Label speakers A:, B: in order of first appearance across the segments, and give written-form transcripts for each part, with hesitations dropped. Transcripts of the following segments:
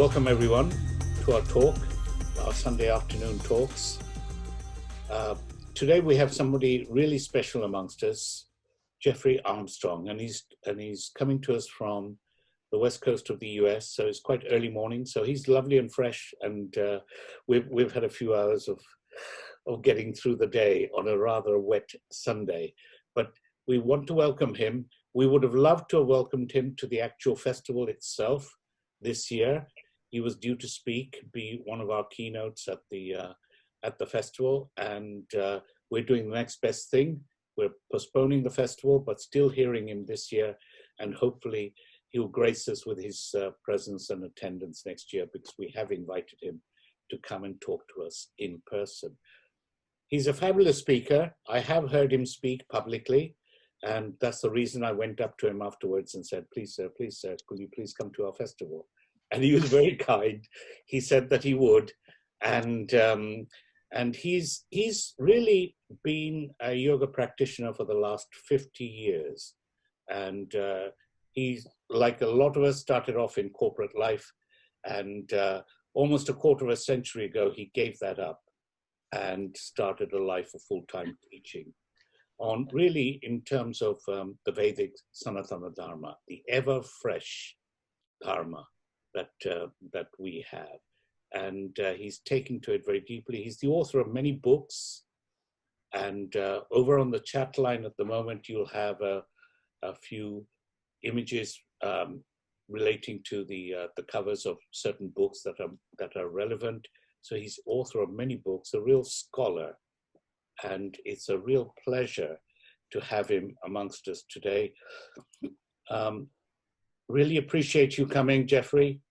A: Welcome everyone to our talk, our Sunday afternoon talks. Today we have somebody really special amongst us, Jeffrey Armstrong, and he's coming to us from the west coast of the US. So it's quite early morning. So he's lovely and fresh, and we've had a few hours of getting through the day on a rather wet Sunday. But we want to welcome him. We would have loved to have welcomed him to the actual festival itself this year. He was due to speak, be one of our keynotes at the festival, and we're doing the next best thing. We're postponing the festival, but still hearing him this year, and hopefully he'll grace us with his presence and attendance next year, because we have invited him to come and talk to us in person. He's a fabulous speaker. I have heard him speak publicly, and that's the reason I went up to him afterwards and said, please sir, could you please come to our festival? And he was very kind. He said that he would, and he's really been a yoga practitioner for the last 50 years. And he's, like a lot of us, started off in corporate life, and almost a quarter of a century ago, he gave that up and started a life of full-time teaching on, really, in terms of the Vedic Sanatana Dharma, the ever-fresh Dharma that we have. And he's taken to it very deeply. He's the author of many books, and over on the chat line at the moment, you'll have a few images relating to the covers of certain books that are relevant. So he's author of many books, a real scholar, and it's a real pleasure to have him amongst us today. Really appreciate you coming, Jeffrey.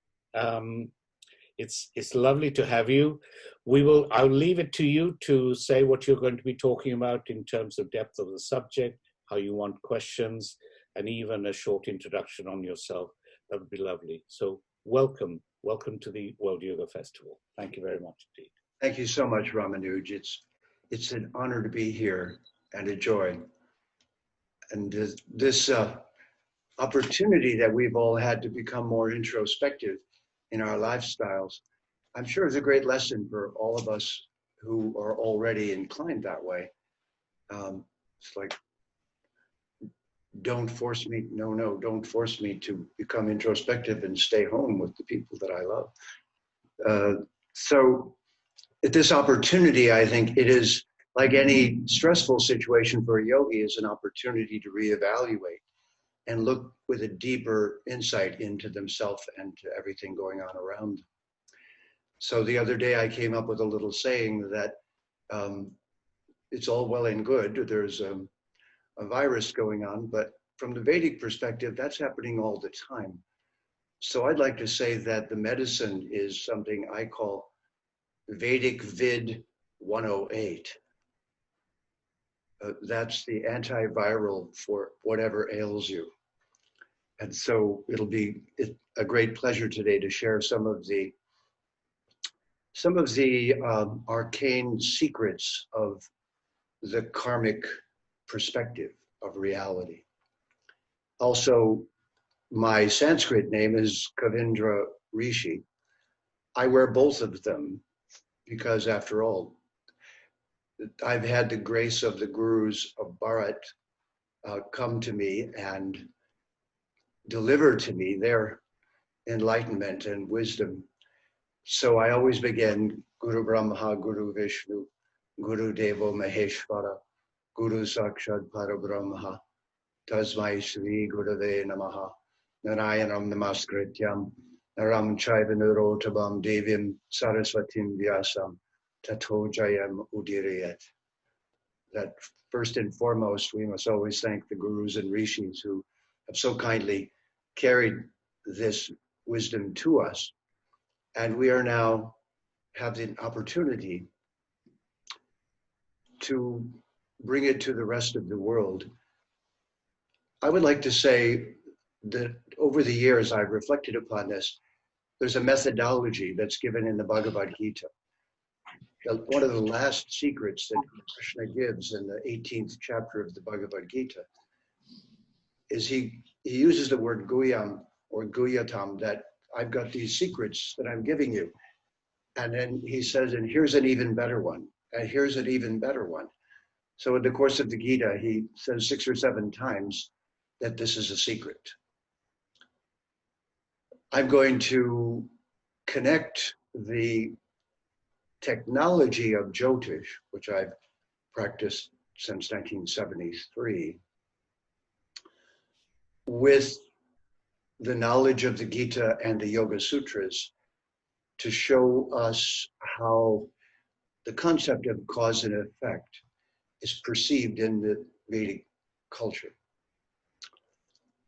A: It's lovely to have you. I'll leave it to you to say what you're going to be talking about in terms of depth of the subject, how you want questions, and even a short introduction on yourself. That would be lovely. So welcome to the World Yoga Festival. Thank you very much indeed.
B: Thank you so much, Ramanuj. It's an honor to be here and a joy. And this opportunity that we've all had to become more introspective in our lifestyles, I'm sure is a great lesson for all of us who are already inclined that way. It's like, don't force me to become introspective and stay home with the people that I love. So at this opportunity, I think it is like any stressful situation for a yogi, is an opportunity to reevaluate and look with a deeper insight into themselves and to everything going on around them. So the other day I came up with a little saying that it's all well and good. There's a virus going on, but from the Vedic perspective, that's happening all the time. So I'd like to say that the medicine is something I call Vedic Vid 108. That's the antiviral for whatever ails you. And so it'll be a great pleasure today to share some of the arcane secrets of the karmic perspective of reality. Also, my Sanskrit name is Kavindra Rishi. I wear both of them because, after all, I've had the grace of the gurus of Bharat come to me and deliver to me their enlightenment and wisdom. So I always begin Guru Brahma, Guru Vishnu, Guru Devo Maheshwara, Guru Sakshat Parabrahma, Tasmai Shri Gurave Namaha, Narayanam Namaskrityam, Naram Chaiva Narotabam Devim Saraswatim Vyasam, Tato Jayam Udiriyat. That first and foremost, we must always thank the gurus and rishis who have so kindly carried this wisdom to us. And we are now have the opportunity to bring it to the rest of the world. I would like to say that over the years, I've reflected upon this. There's a methodology that's given in the Bhagavad Gita. One of the last secrets that Krishna gives in the 18th chapter of the Bhagavad Gita is he uses the word guyam or guyatam, that I've got these secrets that I'm giving you. And then he says, and here's an even better one. And here's an even better one. So in the course of the Gita, he says 6 or 7 times that this is a secret. I'm going to connect the technology of Jyotish, which I've practiced since 1973, with the knowledge of the Gita and the Yoga Sutras to show us how the concept of cause and effect is perceived in the Vedic culture.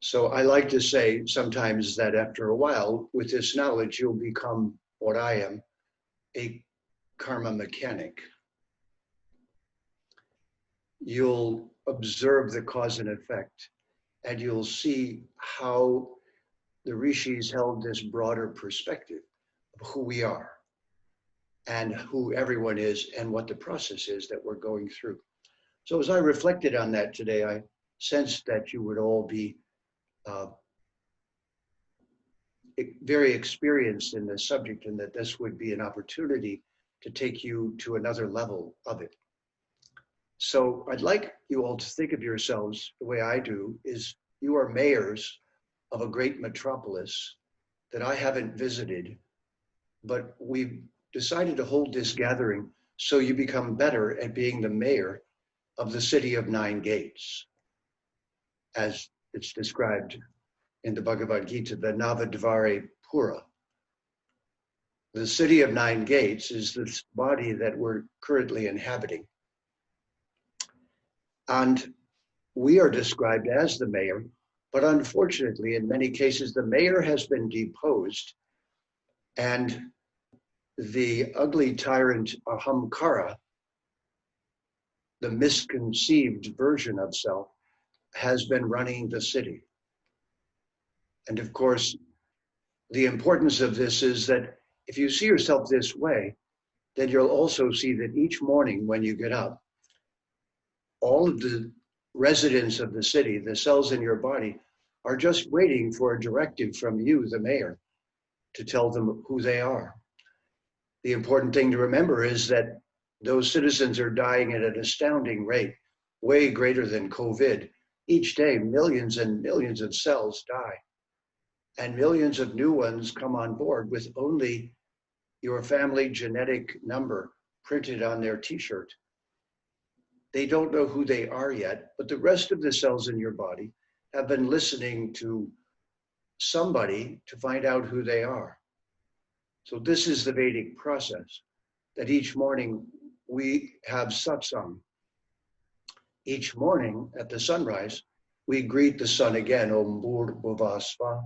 B: So I like to say sometimes that after a while, with this knowledge, you'll become what I am, a karma mechanic. You'll observe the cause and effect, and you'll see how the rishis held this broader perspective of who we are and who everyone is and what the process is that we're going through. So as I reflected on that today, I sensed that you would all be very experienced in this subject, and that this would be an opportunity to take you to another level of it. So I'd like you all to think of yourselves the way I do, is you are mayors of a great metropolis that I haven't visited, but we've decided to hold this gathering so you become better at being the mayor of the city of 9 gates, as it's described in the Bhagavad Gita, the Navadvare Pura. The city of 9 gates is this body that we're currently inhabiting. And we are described as the mayor, but unfortunately, in many cases, the mayor has been deposed, and the ugly tyrant Ahamkara, the misconceived version of self, has been running the city. And of course, the importance of this is that if you see yourself this way, then you'll also see that each morning when you get up, all of the residents of the city, the cells in your body, are just waiting for a directive from you, the mayor, to tell them who they are. The important thing to remember is that those citizens are dying at an astounding rate, way greater than COVID. Each day, millions and millions of cells die, and millions of new ones come on board with only your family genetic number printed on their t-shirt. They don't know who they are yet, but the rest of the cells in your body have been listening to somebody to find out who they are. So this is the Vedic process, that each morning we have satsang. Each morning at the sunrise, we greet the sun again, Om Bhuvasva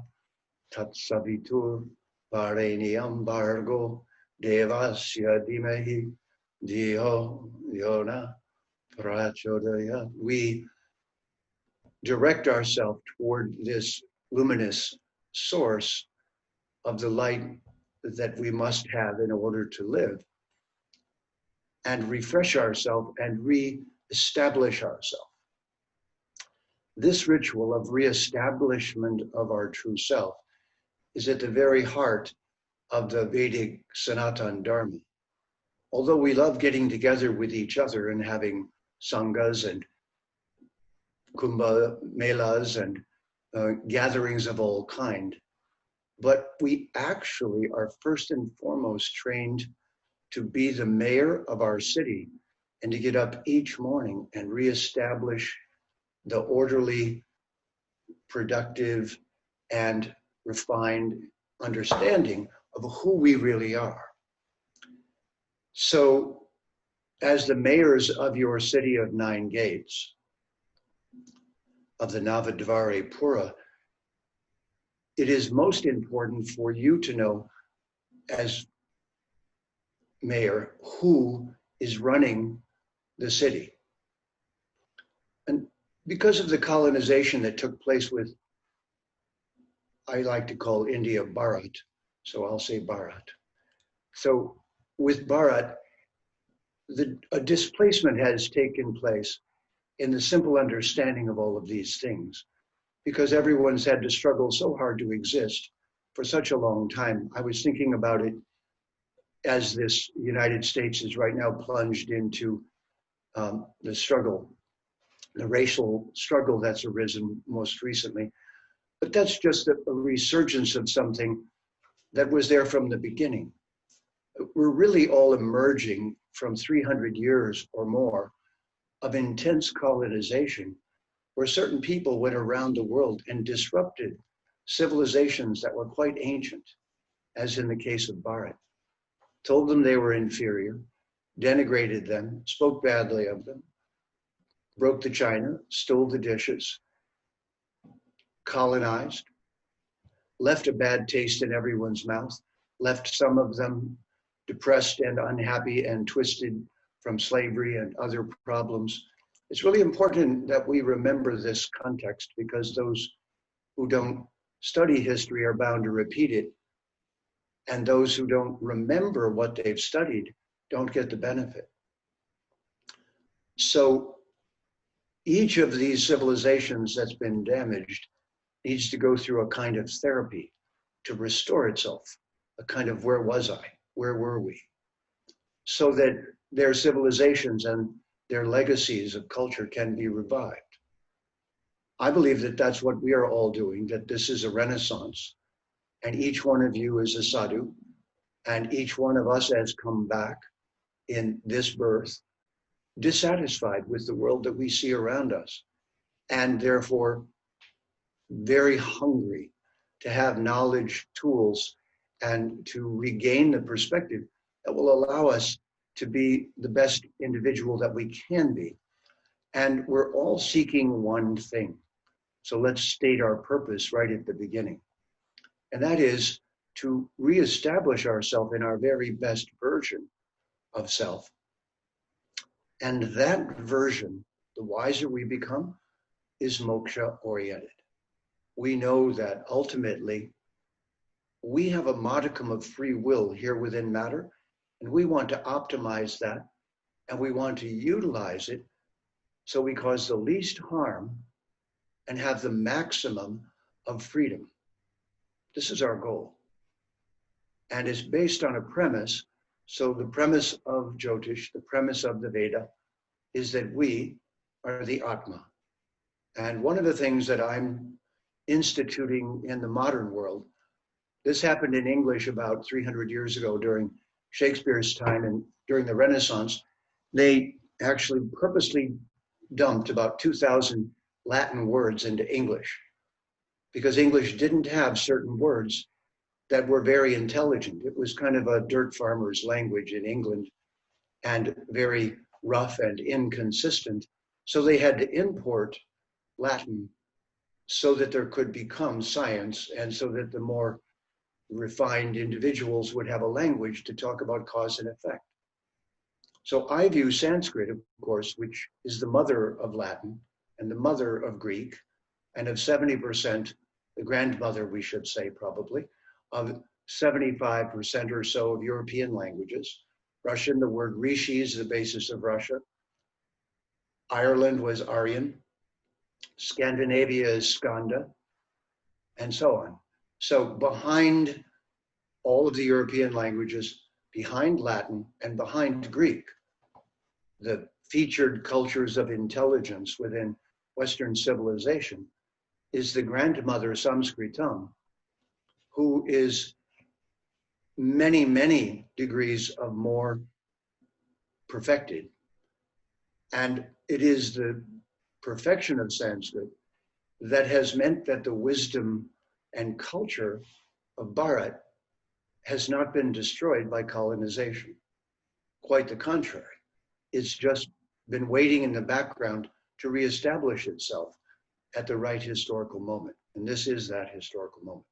B: Tat Savitur Varenyam Bhargo Devasya Dhimahi Dhiyo Yona Prachodayat. We direct ourselves toward this luminous source of the light that we must have in order to live, and refresh ourselves and re-establish ourselves. This ritual of re-establishment of our true self is at the very heart of the Vedic Sanatana Dharma. Although we love getting together with each other and having sanghas and kumbha melas and gatherings of all kind, but we actually are first and foremost trained to be the mayor of our city and to get up each morning and reestablish the orderly, productive, and refined understanding of who we really are. So, as the mayors of your city of 9 gates, of the Navadvare Pura, it is most important for you to know, as mayor, who is running the city. And because of the colonization that took place with, I like to call India Bharat, so I'll say Bharat. So with Bharat, a displacement has taken place in the simple understanding of all of these things, because everyone's had to struggle so hard to exist for such a long time. I was thinking about it as this United States is right now plunged into the struggle, the racial struggle that's arisen most recently. But that's just a resurgence of something that was there from the beginning. We're really all emerging from 300 years or more of intense colonization, where certain people went around the world and disrupted civilizations that were quite ancient, as in the case of Bharat, told them they were inferior, denigrated them, spoke badly of them, broke the china, stole the dishes, colonized, left a bad taste in everyone's mouth, left some of them depressed and unhappy and twisted from slavery and other problems. It's really important that we remember this context, because those who don't study history are bound to repeat it. And those who don't remember what they've studied don't get the benefit. So each of these civilizations that's been damaged needs to go through a kind of therapy to restore itself, a kind of where was I, where were we, so that their civilizations and their legacies of culture can be revived. I believe that that's what we are all doing, that this is a renaissance, and each one of you is a sadhu, and each one of us has come back in this birth dissatisfied with the world that we see around us, and therefore very hungry to have knowledge, tools, and to regain the perspective that will allow us to be the best individual that we can be. And we're all seeking one thing. So let's state our purpose right at the beginning. And that is to reestablish ourselves in our very best version of self. And that version, the wiser we become, is moksha oriented. We know that ultimately we have a modicum of free will here within matter, and we want to optimize that, and we want to utilize it so we cause the least harm and have the maximum of freedom. This is our goal. And it's based on a premise. So the premise of Jyotish, the premise of the Veda, is that we are the Atma. And one of the things that I'm instituting in the modern world, this happened in English about 300 years ago during Shakespeare's time and during the Renaissance. They actually purposely dumped about 2,000 Latin words into English, because English didn't have certain words that were very intelligent. It was kind of a dirt farmer's language in England and very rough and inconsistent. So they had to import Latin so that there could become science, and so that the more refined individuals would have a language to talk about cause and effect. So I view Sanskrit, of course, which is the mother of Latin and the mother of Greek, and of 70%, the grandmother, we should say probably, of 75% or so of European languages. Russian, the word Rishi is the basis of Russia. Ireland was Aryan. Scandinavia is Skanda, and so on. So behind all of the European languages, behind Latin and behind Greek, the featured cultures of intelligence within Western civilization, is the grandmother Sanskritam, who is many, many degrees of more perfected. And it is the perfection of Sanskrit that has meant that the wisdom and culture of Bharat has not been destroyed by colonization. Quite the contrary. It's just been waiting in the background to reestablish itself at the right historical moment. And this is that historical moment.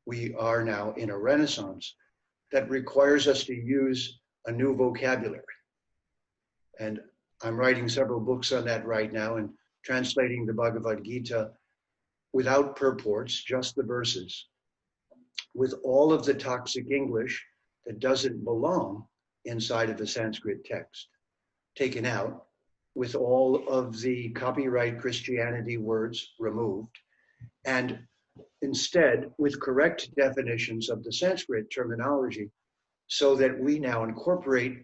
B: We are now in a renaissance that requires us to use a new vocabulary. And I'm writing several books on that right now and translating the Bhagavad Gita without purports, just the verses, with all of the toxic English that doesn't belong inside of the Sanskrit text, taken out, with all of the copyright Christianity words removed, and instead with correct definitions of the Sanskrit terminology so that we now incorporate,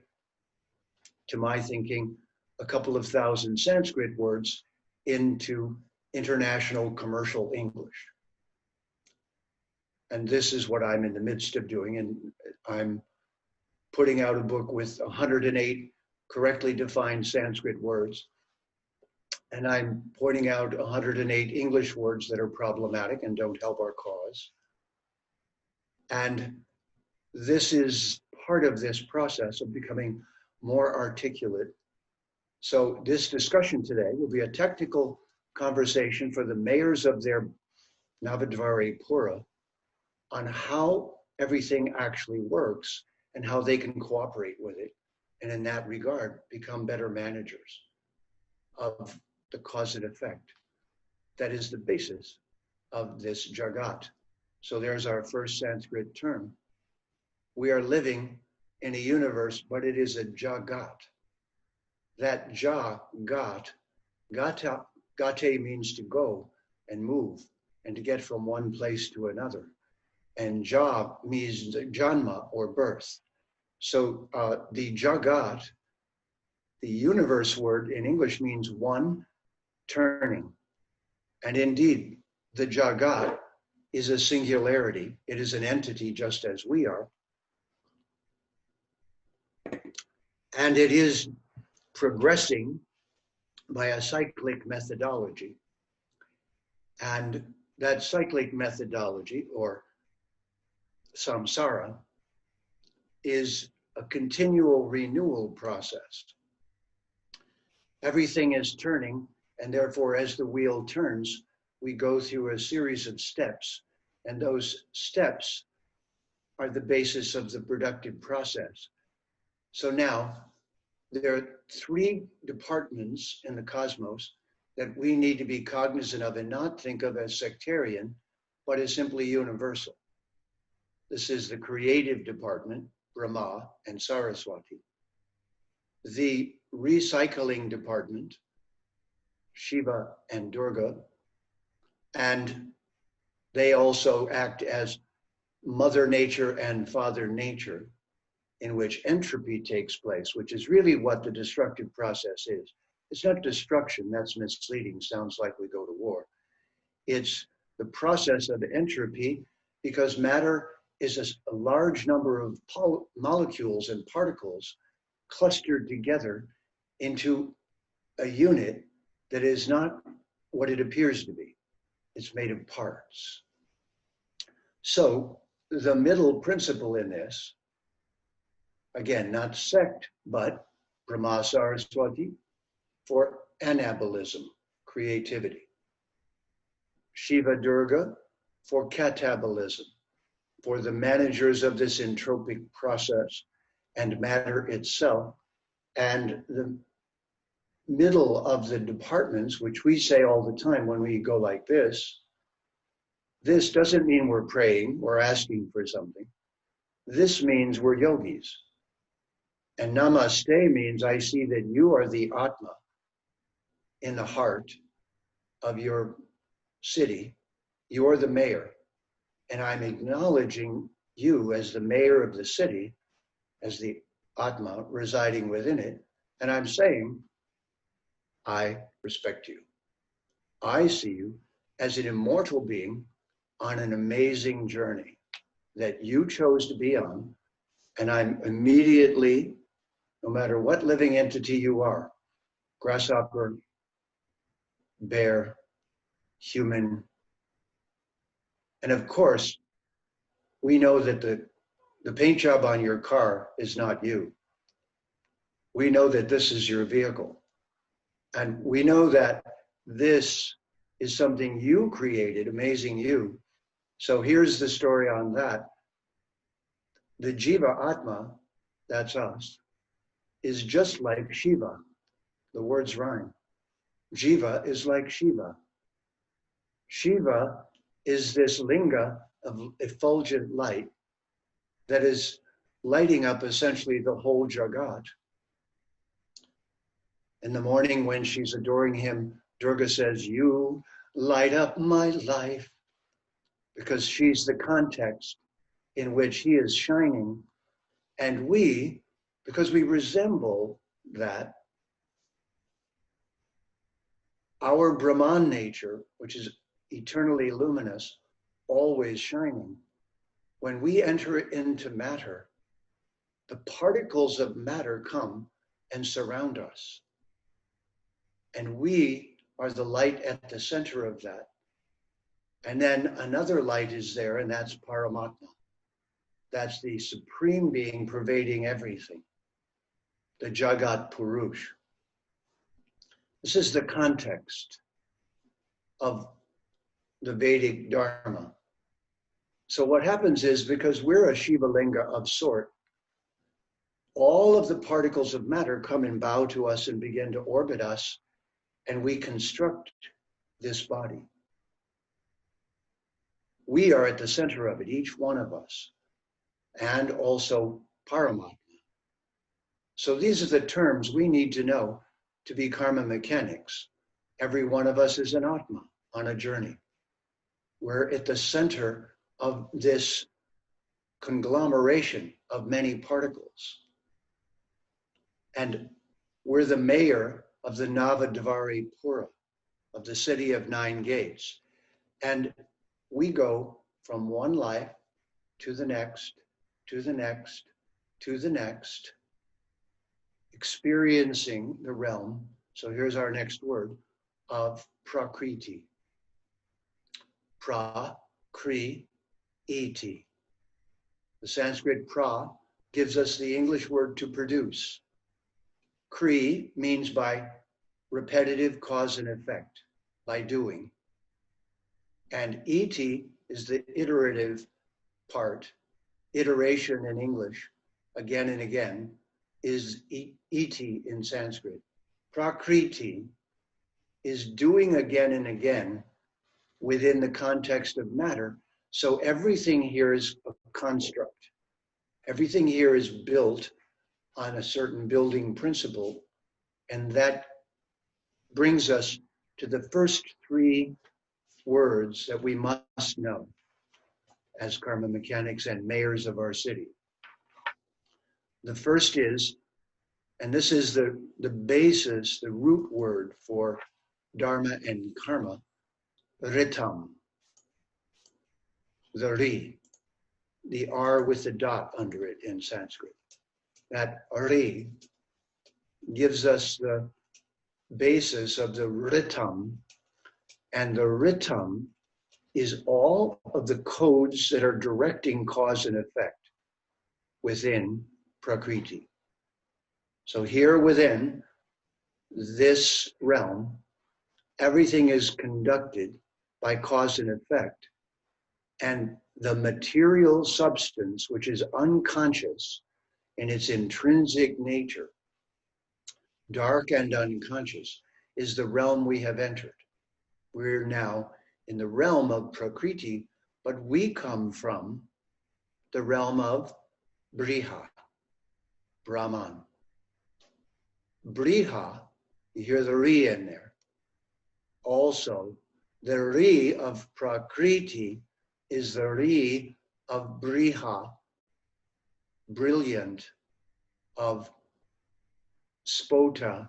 B: to my thinking, a couple of thousand Sanskrit words into international commercial English. And this is what I'm in the midst of doing. And I'm putting out a book with 108 correctly defined Sanskrit words. And I'm pointing out 108 English words that are problematic and don't help our cause. And this is part of this process of becoming more articulate. So this discussion today will be a technical conversation for the mayors of their Navadvari Pura on how everything actually works and how they can cooperate with it. And in that regard, become better managers of the cause and effect. That is the basis of this Jagat. So there's our first Sanskrit term. We are living in a universe, but it is a Jagat. That Jagat, gate means to go and move and to get from one place to another. And Ja means Janma or birth. So the Jagat, the universe word in English means one turning. And indeed, the Jagat is a singularity. It is an entity just as we are. And it is progressing by a cyclic methodology. And that cyclic methodology, or samsara, is a continual renewal process. Everything is turning, and therefore as the wheel turns, we go through a series of steps, and those steps are the basis of the productive process. So now, there are three departments in the cosmos that we need to be cognizant of and not think of as sectarian, but as simply universal. This is the creative department, Brahma and Saraswati. The recycling department, Shiva and Durga, and they also act as Mother Nature and Father Nature, in which entropy takes place, which is really what the destructive process is. It's not destruction, that's misleading, sounds like we go to war. It's the process of entropy, because matter is a large number of molecules and particles clustered together into a unit that is not what it appears to be. It's made of parts. So the middle principle in this, again, not sect, but Brahma Saraswati for anabolism, creativity. Shiva Durga for catabolism, for the managers of this entropic process and matter itself. And the middle of the departments, which we say all the time when we go like this doesn't mean we're praying or asking for something. This means we're yogis. And namaste means I see that you are the Atma in the heart of your city. You're the mayor. And I'm acknowledging you as the mayor of the city, as the Atma residing within it. And I'm saying, I respect you. I see you as an immortal being on an amazing journey that you chose to be on. And I'm immediately, no matter what living entity you are, grasshopper, bear, human. And of course, we know that the paint job on your car is not you. We know that this is your vehicle. And we know that this is something you created, amazing you. So here's the story on that. The Jiva Atma, that's us, is just like Shiva. The words rhyme. Jiva is like Shiva. Shiva is this linga of effulgent light that is lighting up essentially the whole Jagat. In the morning when she's adoring him, Durga says, you light up my life. because she's the context in which he is shining. And we, because we resemble that, our Brahman nature, which is eternally luminous, always shining, when we enter into matter, the particles of matter come and surround us. And we are the light at the center of that. And then another light is there, and that's Paramatma. That's the supreme being pervading everything, the Jagat Purush. This is the context of the Vedic Dharma. So what happens is, because we're a Shiva Linga of sort, all of the particles of matter come and bow to us and begin to orbit us, and we construct this body. We are at the center of it, each one of us, and also Paramatma. So these are the terms we need to know to be karma mechanics. Every one of us is an Atma on a journey. We're at the center of this conglomeration of many particles. And we're the mayor of the Navadvari Pura, of the city of 9 gates. And we go from one life to the next, to the next, to the next, experiencing the realm. So here's our next word, of Prakriti. Prakriti. The Sanskrit pra gives us the English word to produce. Kri means by repetitive cause and effect, by doing. And iti is the iterative part. Iteration in English, again and again, is iti in Sanskrit. Prakriti is doing again and again within the context of matter. So everything here is a construct. Everything here is built on a certain building principle. And that brings us to the first 3 words that we must know as karma mechanics and mayors of our city. The first is, and this is the basis, the root word for dharma and karma, ritam. The ri, the R with the dot under it in Sanskrit. That ri gives us the basis of the ritam, and the ritam is all of the codes that are directing cause and effect within Prakriti. So here within this realm, everything is conducted by cause and effect. And the material substance, which is unconscious in its intrinsic nature, dark and unconscious, is the realm we have entered. We're now in the realm of Prakriti, but we come from the realm of Briha, Brahman. Briha, you hear the Ri in there. Also, the Ri of Prakriti is the Ri of Briha, brilliant, of spota,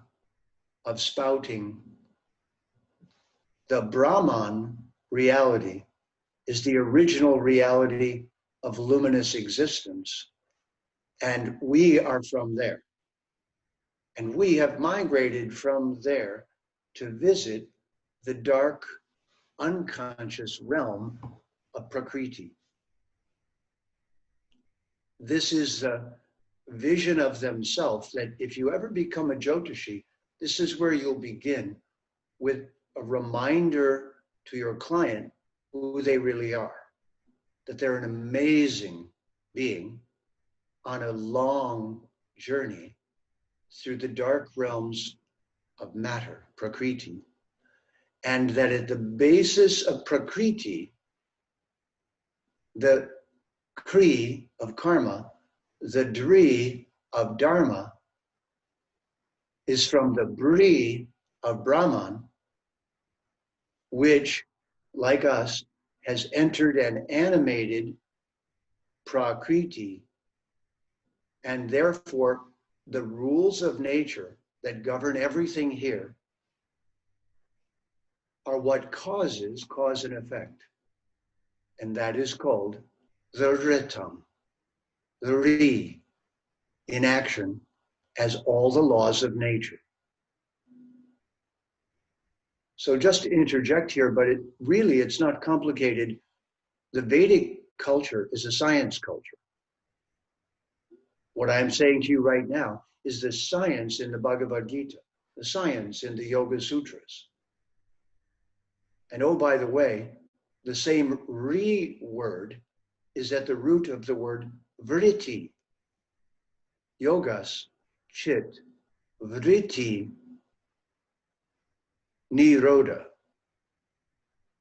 B: of spouting. The Brahman reality is the original reality of luminous existence. And we are from there. And we have migrated from there to visit the dark, unconscious realm of Prakriti. This is a vision of themselves that if you ever become a Jyotishi, this is where you'll begin with a reminder to your client who they really are, that they're an amazing being on a long journey through the dark realms of matter, Prakriti, and that at the basis of Prakriti, the Kri of karma, the Dri of dharma, is from the Bri of Brahman, which, like us, has entered and animated Prakriti, and therefore the rules of nature that govern everything here are what causes cause and effect. And that is called the ritam, the re in action as all the laws of nature. So just to interject here, but it's not complicated. The Vedic culture is a science culture. What I'm saying to you right now is the science in the Bhagavad Gita, the science in the Yoga Sutras. And oh, by the way, the same re word is at the root of the word vritti. Yogas, chit, vritti, nirodha.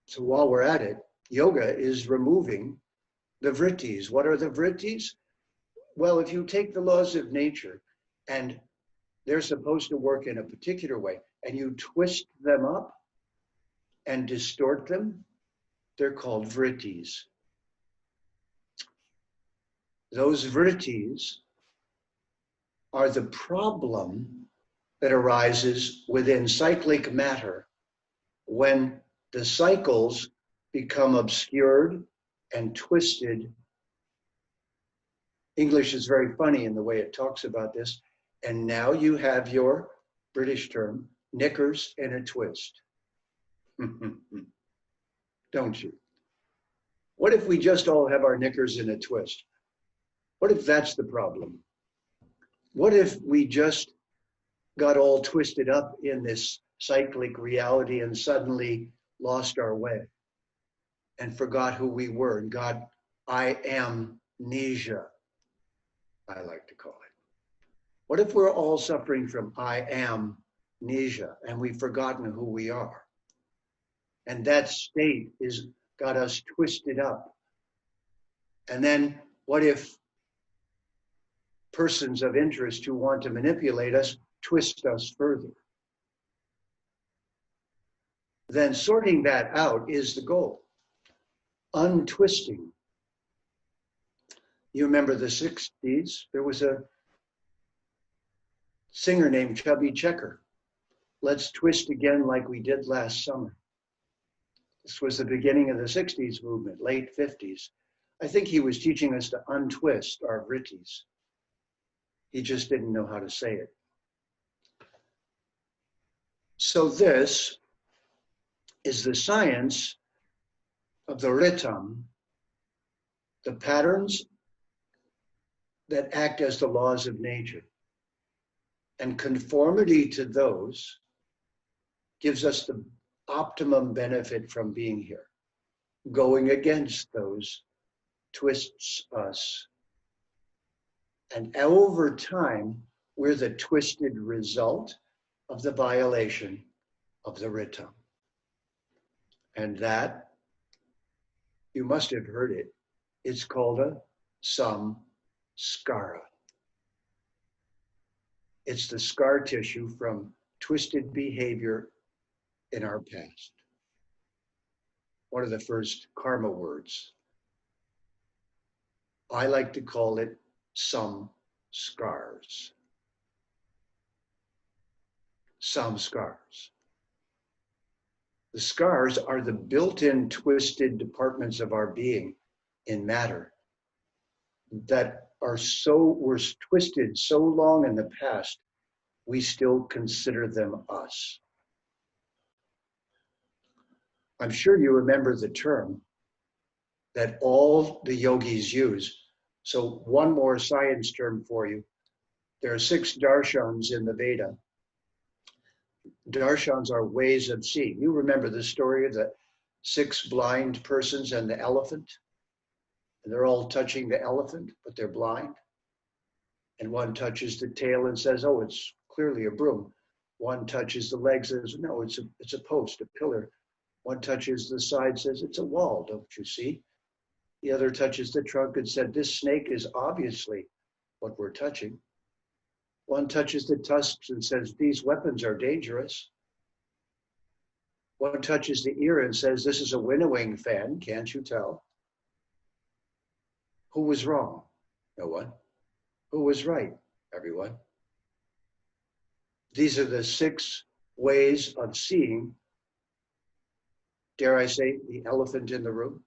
B: So while we're at it, yoga is removing the vrittis. What are the vrittis? Well, if you take the laws of nature and they're supposed to work in a particular way and you twist them up and distort them, they're called vrittis. Those vrittis are the problem that arises within cyclic matter when the cycles become obscured and twisted. English is very funny in the way it talks about this. And now you have your British term, knickers in a twist. Don't you? What if we just all have our knickers in a twist? What if that's the problem? What if we just got all twisted up in this cyclic reality and suddenly lost our way and forgot who we were and got I am amnesia, I like to call it. What if we're all suffering from I am amnesia and we've forgotten who we are? And that state is got us twisted up. And then what if persons of interest who want to manipulate us twist us further? Then sorting that out is the goal. Untwisting. You remember the 60s? There was a singer named Chubby Checker. Let's twist again like we did last summer. This was the beginning of the 60s movement, late 50s. I think he was teaching us to untwist our vrittis. He just didn't know how to say it. So this is the science of the ritam, the patterns that act as the laws of nature. And conformity to those gives us the optimum benefit from being here. Going against those twists us. And over time, we're the twisted result of the violation of the ritam. And that, you must have heard it, it's called a samskara. It's the scar tissue from twisted behavior in our past. One of the first karma words. I like to call it some scars. Some scars. The scars are the built-in twisted departments of our being in matter that were twisted so long in the past, we still consider them us. I'm sure you remember the term that all the yogis use. So one more science term for you. There are 6 darshans in the Veda. Darshans are ways of seeing. You remember the story of the 6 blind persons and the elephant? And they're all touching the elephant, but they're blind. And one touches the tail and says, oh, it's clearly a broom. One touches the legs and says, no, it's a post, a pillar. One touches the side, says, it's a wall, don't you see? The other touches the trunk and said, this snake is obviously what we're touching. One touches the tusks and says, these weapons are dangerous. One touches the ear and says, this is a winnowing fan, can't you tell? Who was wrong? No one. Who was right? Everyone. These are the 6 ways of seeing, dare I say, the elephant in the room.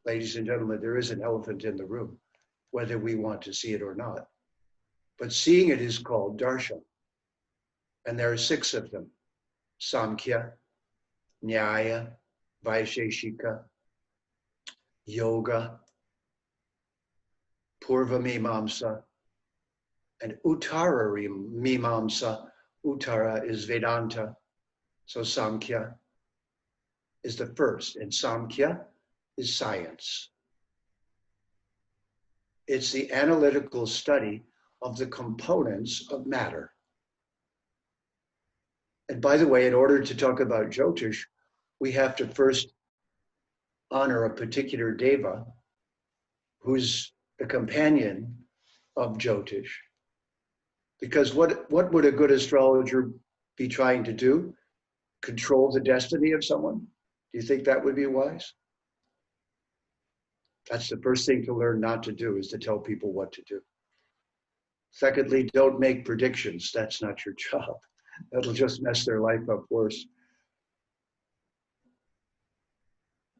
B: Ladies and gentlemen, there is an elephant in the room, whether we want to see it or not. But seeing it is called darshan. And there are 6 of them: Samkhya, Nyaya, Vaisheshika, Yoga, Purva Mimamsa, and Uttara Mimamsa. Uttara is Vedanta, so Samkhya is the first, and Samkhya is science. It's the analytical study of the components of matter. And by the way, in order to talk about Jyotish, we have to first honor a particular deva who's the companion of Jyotish. Because what would a good astrologer be trying to do? Control the destiny of someone? Do you think that would be wise? That's the first thing to learn not to do, is to tell people what to do. Secondly, don't make predictions. That's not your job. That'll just mess their life up worse.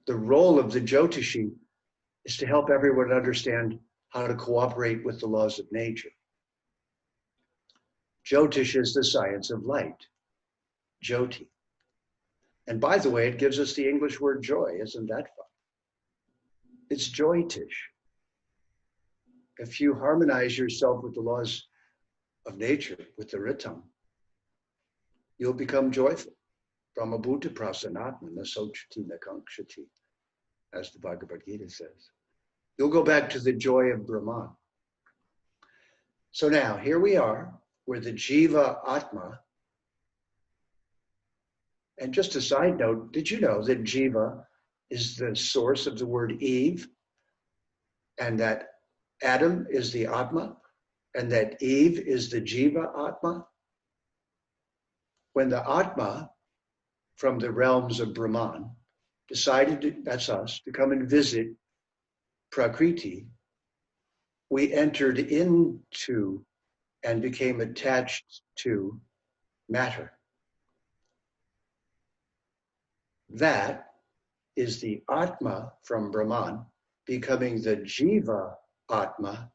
B: The role of the Jyotishi is to help everyone understand how to cooperate with the laws of nature. Jyotish is the science of light, Jyoti. And by the way, it gives us the English word joy. Isn't that fun? It's joytish. If you harmonize yourself with the laws of nature, with the ritam, you'll become joyful. Brahmabhuta prasanatma nasochati nakankshati, as the Bhagavad Gita says. You'll go back to the joy of Brahman. So now, here we are, we're the Jiva Atma. And just a side note, did you know that Jiva is the source of the word Eve, and that Adam is the Atma, and that Eve is the Jiva Atma? When the Atma from the realms of Brahman decided, that's us, to come and visit Prakriti, we entered into and became attached to matter. That is the Atma from Brahman becoming the Jiva Atma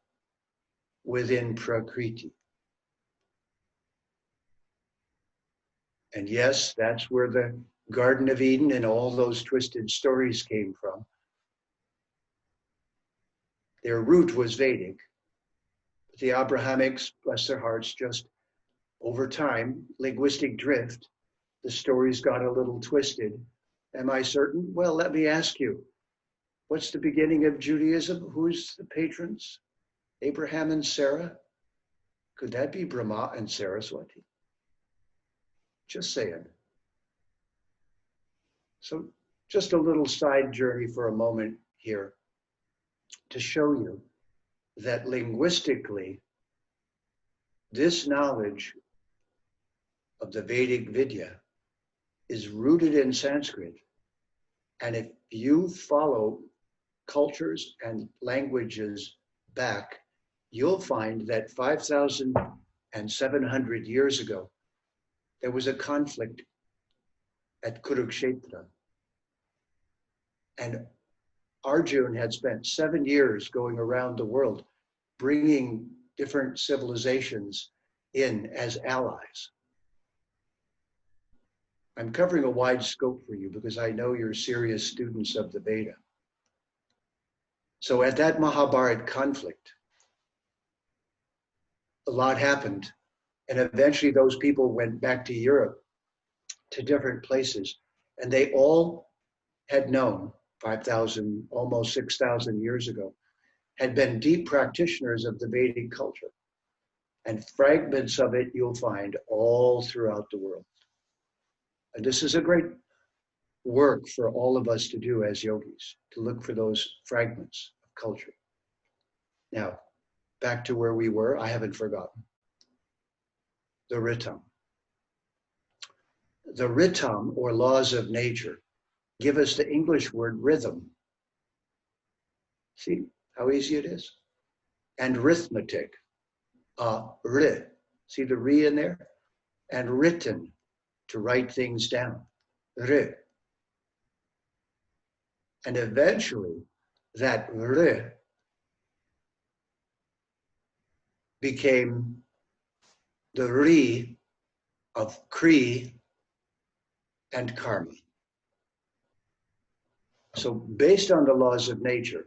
B: within Prakriti. And yes, that's where the Garden of Eden and all those twisted stories came from. Their root was Vedic. But the Abrahamics, bless their hearts, just over time, linguistic drift, the stories got a little twisted. Am I certain? Well, let me ask you, what's the beginning of Judaism? Who's the patrons? Abraham and Sarah? Could that be Brahma and Saraswati? Just saying. So just a little side journey for a moment here to show you that linguistically, this knowledge of the Vedic Vidya is rooted in Sanskrit. And if you follow cultures and languages back, you'll find that 5,700 years ago, there was a conflict at Kurukshetra. And Arjuna had spent 7 years going around the world, bringing different civilizations in as allies. I'm covering a wide scope for you because I know you're serious students of the Veda. So at that Mahabharata conflict, a lot happened. And eventually those people went back to Europe, to different places. And they all had known 5,000, almost 6,000 years ago, had been deep practitioners of the Vedic culture. And fragments of it you'll find all throughout the world. And this is a great work for all of us to do as yogis, to look for those fragments of culture. Now, back to where we were, I haven't forgotten. The ritam. the ritam, or laws of nature, give us the English word rhythm. See how easy it is? And arithmetic, ri. See the ri in there? And written, to write things down, ri. And eventually, that ri became the ri of kri and karma. So based on the laws of nature,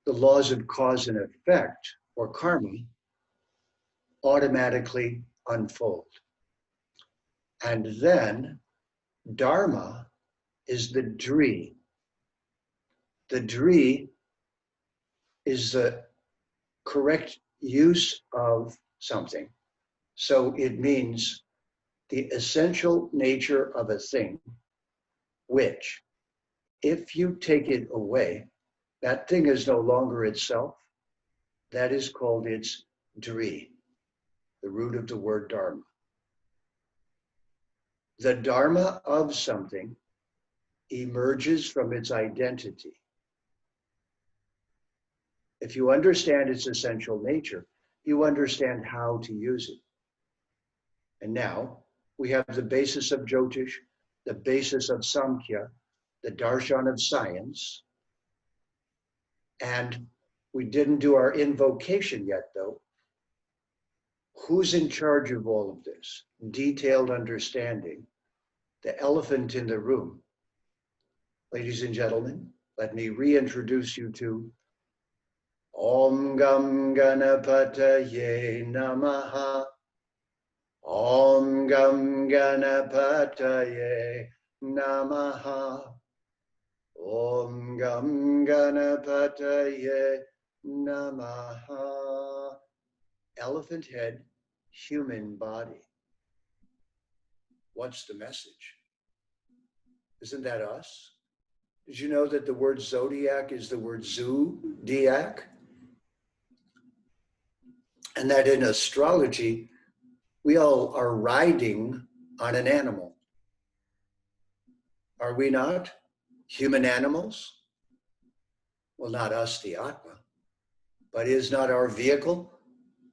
B: the laws of cause and effect, or karma, automatically unfold. And then dharma is the dri. The dri is the correct use of something. So it means the essential nature of a thing, which, if you take it away, that thing is no longer itself. That is called its dri, the root of the word dharma. The dharma of something emerges from its identity. If you understand its essential nature, you understand how to use it. And now we have the basis of Jyotish, the basis of Samkhya, the darshan of science. And we didn't do our invocation yet, though. Who's in charge of all of this? Detailed understanding. The elephant in the room. Ladies and gentlemen, let me reintroduce you to Om Gam Ganapataye Namaha. Om Gam Ganapataye Namaha. Om Gam Ganapataye Namaha. Elephant head, human body. What's the message? Isn't that us? Did you know that the word zodiac is the word zoodiac? And that in astrology, we all are riding on an animal. Are we not? Human animals? Well, not us, the Atma, but is not our vehicle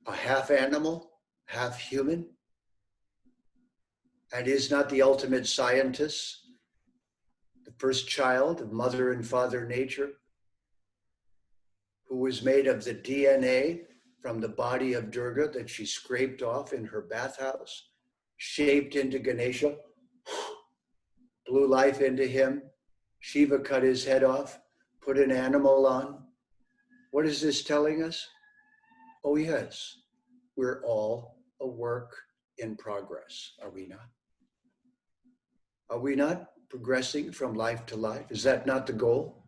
B: a half animal, half human? And is not the ultimate scientist the first child of Mother and Father Nature, who was made of the DNA from the body of Durga that she scraped off in her bathhouse, shaped into Ganesha, blew life into him. Shiva cut his head off, put an animal on. What is this telling us? Oh yes, we're all a work in progress, are we not? Are we not progressing from life to life? Is that not the goal?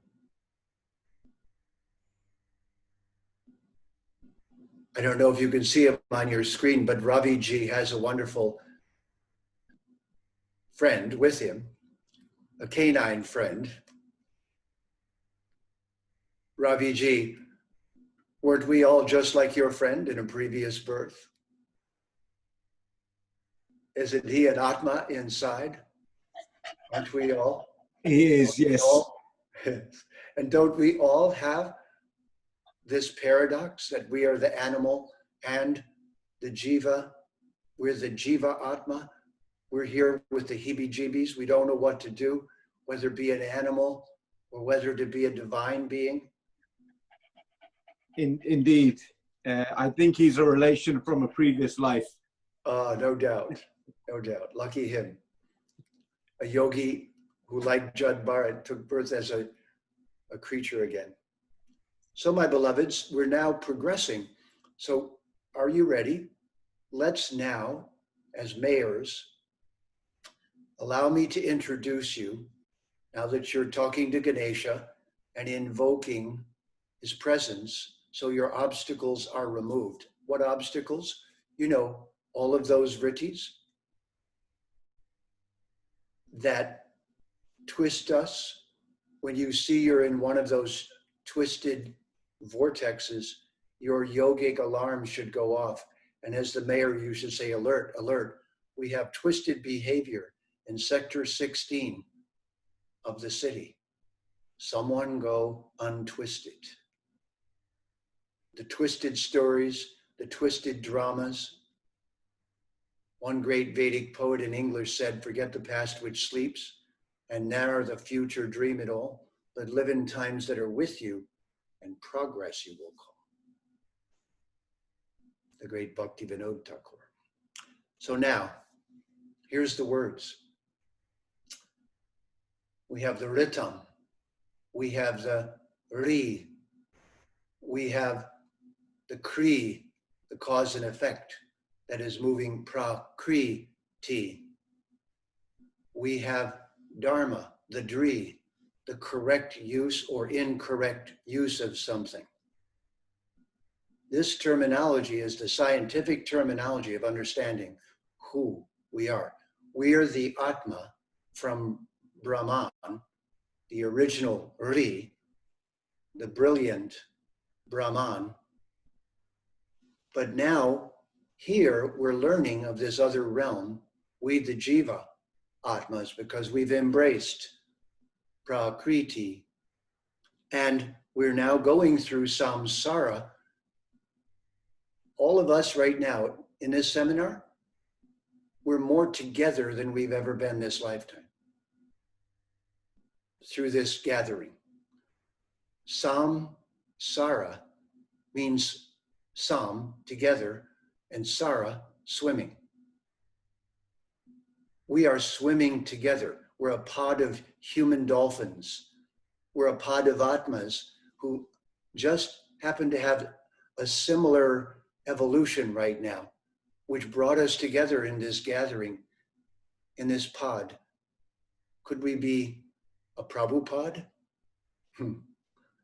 B: I don't know if you can see him on your screen, but Ravi Ji has a wonderful friend with him, a canine friend. Ravi Ji, weren't we all just like your friend in a previous birth? Isn't he an Atma inside? Aren't we all?
C: He is, yes.
B: And don't we all have this paradox that we are the animal and the jiva? We're the jiva Atma. We're here with the heebie-jeebies. We don't know what to do, whether to be an animal or whether to be a divine being.
C: Indeed. I think he's a relation from a previous life.
B: No doubt. No doubt. Lucky him. A yogi who, like Judd Bharat, took birth as a creature again. So, my beloveds, we're now progressing. So, are you ready? Let's now, as mayors, allow me to introduce you, now that you're talking to Ganesha and invoking his presence, so your obstacles are removed. What obstacles? You know, all of those vrittis that twist us. When you see you're in one of those twisted vortexes, your yogic alarm should go off. And as the mayor used to say, alert, alert, we have twisted behavior in Sector 16 of the city. Someone go untwist it. The twisted stories, the twisted dramas. One great Vedic poet in English said, forget the past which sleeps, and narrow the future dream it all, but live in times that are with you, and progress you will call. The great Bhakti Vinod Thakur. So now, here's the words. We have the Ritam, we have the Ri, we have the Kri, the cause and effect that is moving Prakriti. We have Dharma, the Dri, the correct use or incorrect use of something. This terminology is the scientific terminology of understanding who we are. We are the Atma from Brahman, the original Ri, the brilliant Brahman. But now, here, we're learning of this other realm, we the Jiva Atmas, because we've embraced Prakriti. And we're now going through samsara. All of us right now in this seminar, we're more together than we've ever been this lifetime through this gathering. Samsara means sam, together, and sara, swimming. We are swimming together. We're a pod of human dolphins. We're a pod of atmas who just happen to have a similar evolution right now, which brought us together in this gathering, in this pod. Could we be a Prabhupada?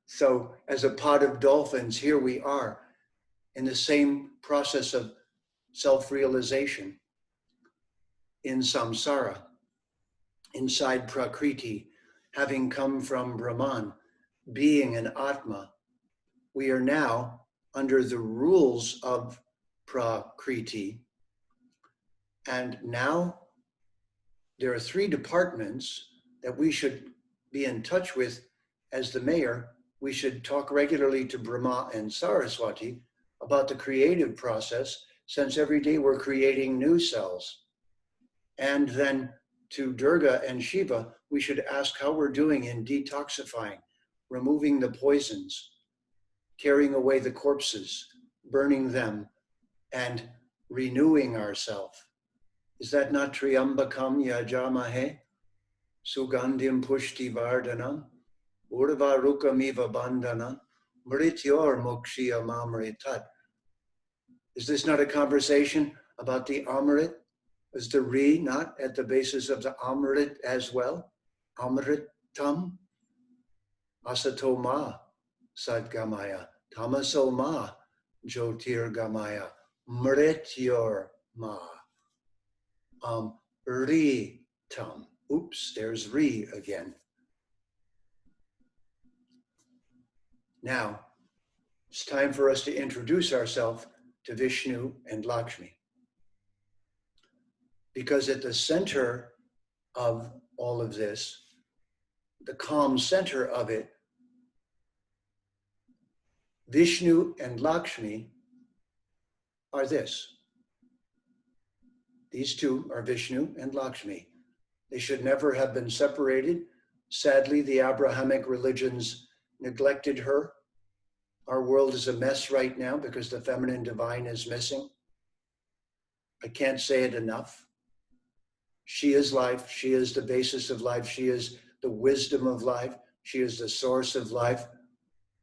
B: So as a pod of dolphins, here we are in the same process of self-realization in samsara, inside Prakriti, having come from Brahman, being an Atma. We are now under the rules of Prakriti. And now there are 3 departments that we should be in touch with as the mayor. We should talk regularly to Brahma and Saraswati about the creative process, since every day we're creating new cells. And then to Durga and Shiva, we should ask how we're doing in detoxifying, removing the poisons, carrying away the corpses, burning them, and renewing ourselves. Is that not Triambakam Yajamahe? Sugandhim Pushti Vardhanam, Urvarukamiva Bandhanam, Mrityor Mokshiya Mamritat. Is this not a conversation about the Amrit? Is the Ri not at the basis of the Amrit as well? Amritam? Asatoma Sadgamaya, Tamasoma Jyotirgamaya, Mrityor Ma. Ritam. Oops, there's Ri again. Now, it's time for us to introduce ourselves to Vishnu and Lakshmi. Because at the center of all of this, the calm center of it, Vishnu and Lakshmi are this. These two are Vishnu and Lakshmi. They should never have been separated. Sadly, the Abrahamic religions neglected her. Our world is a mess right now because the feminine divine is missing. I can't say it enough. She is life. She is the basis of life. She is the wisdom of life. She is the source of life.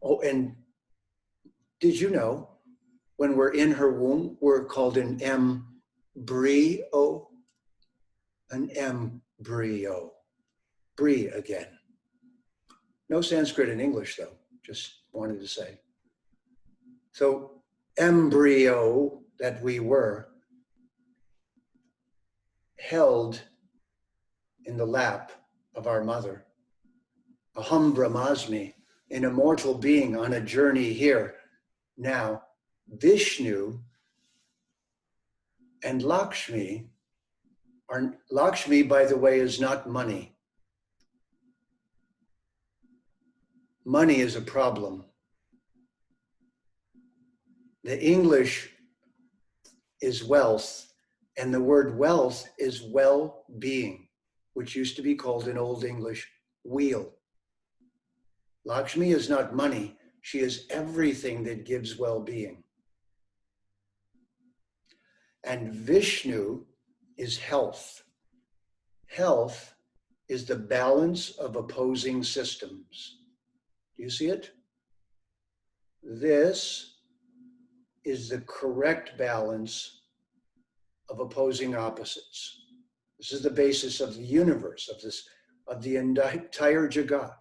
B: Oh, and did you know when we're in her womb, we're called an embryo? An embryo. Bri again. No Sanskrit in English, though. Just wanted to say. So embryo that we were, held in the lap of our mother. Aham Brahmasmi, an immortal being on a journey here. Now, Vishnu and Lakshmi Lakshmi, by the way, is not money. Money is a problem. The English is wealth, and the word wealth is well-being, which used to be called in Old English wheel. Lakshmi is not money. She is everything that gives well-being. And Vishnu is health. Health is the balance of opposing systems. Do you see it? This is the correct balance of opposing opposites. This is the basis of the universe, of the entire Jagat.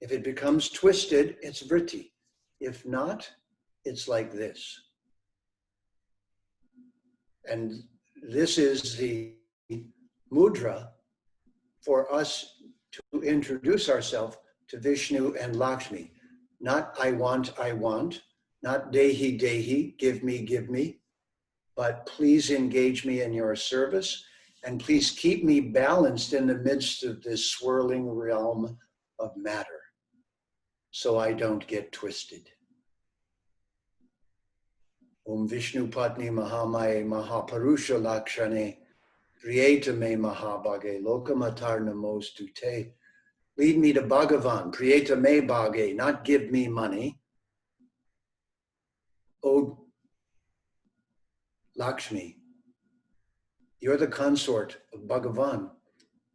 B: If it becomes twisted, it's vritti. If not, it's like this. And this is the mudra for us to introduce ourselves to Vishnu and Lakshmi. Not I want, not dehi, dehi, give me, but please engage me in your service, and please keep me balanced in the midst of this swirling realm of matter, so I don't get twisted. Om Vishnu Patni Mahamaye Mahaparusha Lakshane Priyeta Me Mahabhage Lokamatar Namostu Te. Lead me to Bhagavan, Priyeta Me Bhage, not give me money. Oh Lakshmi, you're the consort of Bhagavan.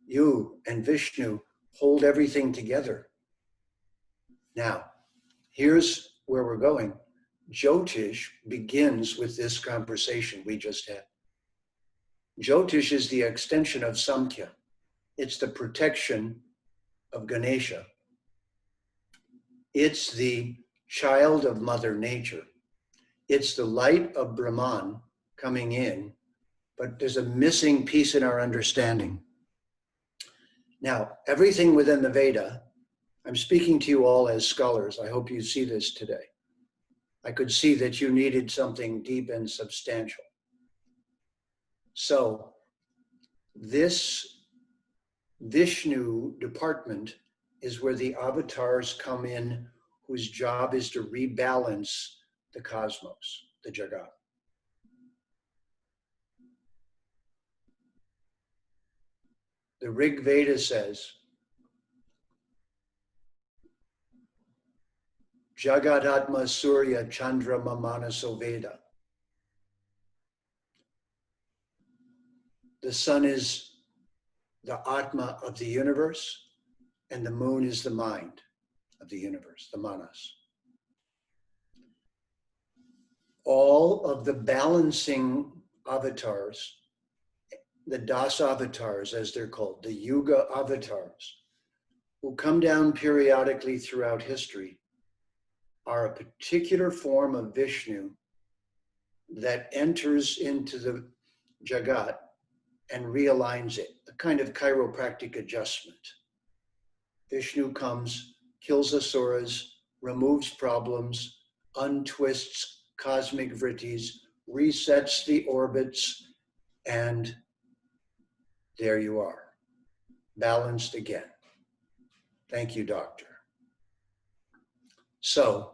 B: You and Vishnu hold everything together. Now, here's where we're going. Jyotish begins with this conversation we just had. Jyotish is the extension of Samkhya. It's the protection of Ganesha. It's the child of Mother Nature. It's the light of Brahman coming in, but there's a missing piece in our understanding. Now, everything within the Veda, I'm speaking to you all as scholars. I hope you see this today. I could see that you needed something deep and substantial. So this Vishnu department is where the avatars come in, whose job is to rebalance the cosmos, the Jagat. The Rig Veda says, Jagat Atma Surya Chandra Mamanaso Veda. The sun is the Atma of the universe, and the moon is the mind of the universe, the Manas. All of the balancing avatars, the Das avatars as they're called, the Yuga avatars, who come down periodically throughout history, are a particular form of Vishnu that enters into the Jagat and realigns it, a kind of chiropractic adjustment. Vishnu comes, kills asuras, removes problems, untwists cosmic vrittis, resets the orbits, and there you are, balanced again. Thank you, Doctor. So,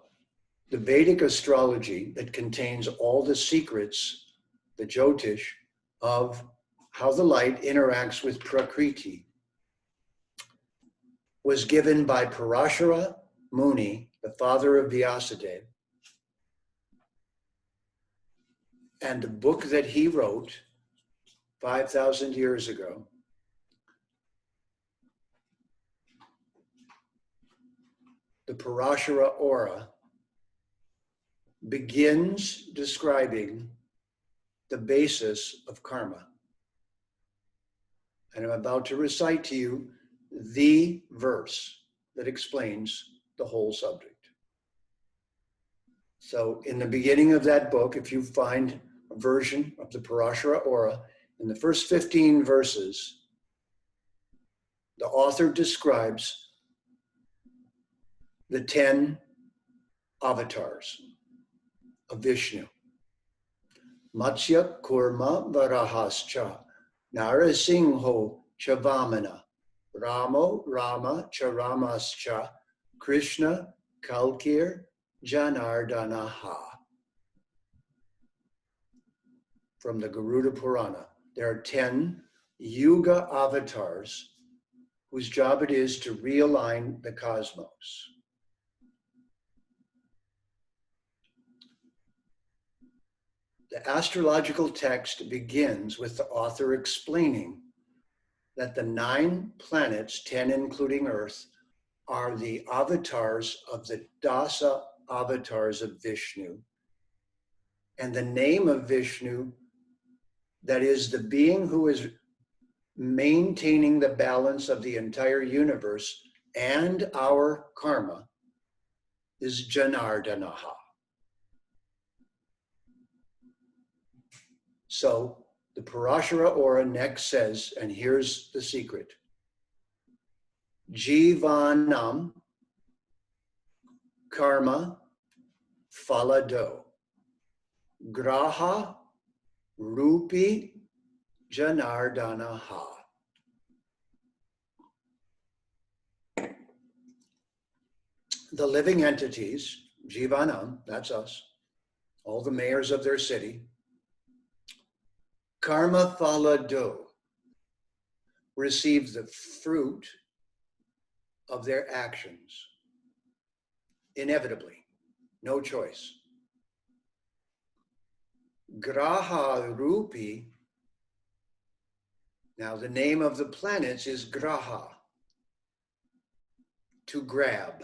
B: the Vedic astrology that contains all the secrets, the Jyotish, of how the light interacts with Prakriti, was given by Parashara Muni, the father of Vyasadeva. And the book that he wrote 5,000 years ago the Parashara Aura begins describing the basis of karma. And I'm about to recite to you the verse that explains the whole subject. So in the beginning of that book, if you find a version of the Parashara Aura, in the first 15 verses, the author describes the 10 avatars of Vishnu. Matsya Kurma Varahascha, Narasingho Chavamana, Ramo Rama Charamascha, Krishna Kalkir Janardanaha. From the Garuda Purana, there are 10 Yuga avatars whose job it is to realign the cosmos. The astrological text begins with the author explaining that the 9 planets, 10 including Earth, are the avatars of the Dasa avatars of Vishnu. And the name of Vishnu, that is the being who is maintaining the balance of the entire universe and our karma, is Janardanaha. So the Parashara Aura next says, and here's the secret, Jivanam karma falado, graha rupi janardanaha. The living entities, Jivanam, that's us, all the mayors of their city, karma falado, receive the fruit of their actions, inevitably, no choice. Graha rupi, now the name of the planets is graha, to grab,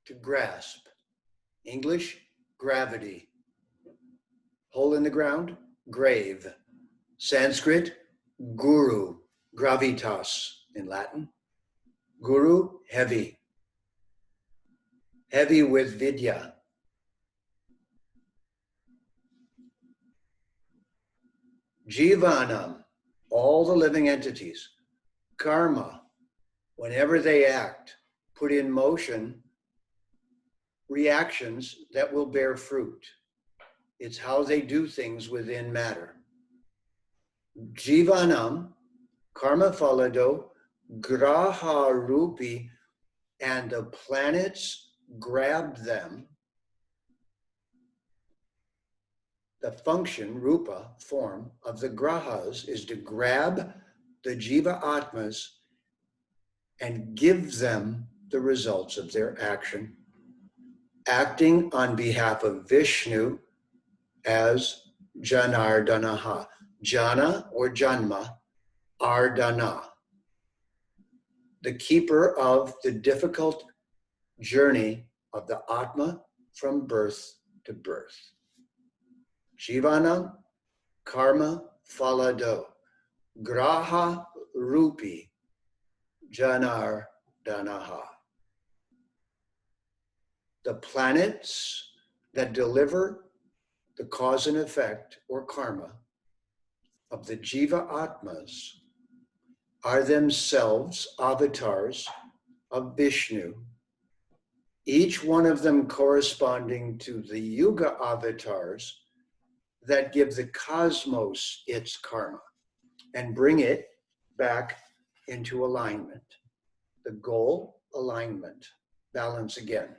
B: to grasp. English, gravity. Hole in the ground, grave. Sanskrit, guru, gravitas in Latin. Guru, heavy. Heavy with vidya. Jivanam, all the living entities. Karma, whenever they act, put in motion reactions that will bear fruit. It's how they do things within matter. Jivanam, karma falado, graha rupi, and the planets grabbed them. The function, rupa, form, of the grahas is to grab the jiva atmas and give them the results of their action, acting on behalf of Vishnu as Janardanaha. Jana or Janma, Ardana, the keeper of the difficult journey of the Atma from birth to birth. Jivanam, karma falado, graha rupi, janardanaha. The planets that deliver the cause and effect or karma of the jiva atmas are themselves avatars of Vishnu, each one of them corresponding to the yuga avatars that give the cosmos its karma and bring it back into alignment. The goal, alignment, balance again.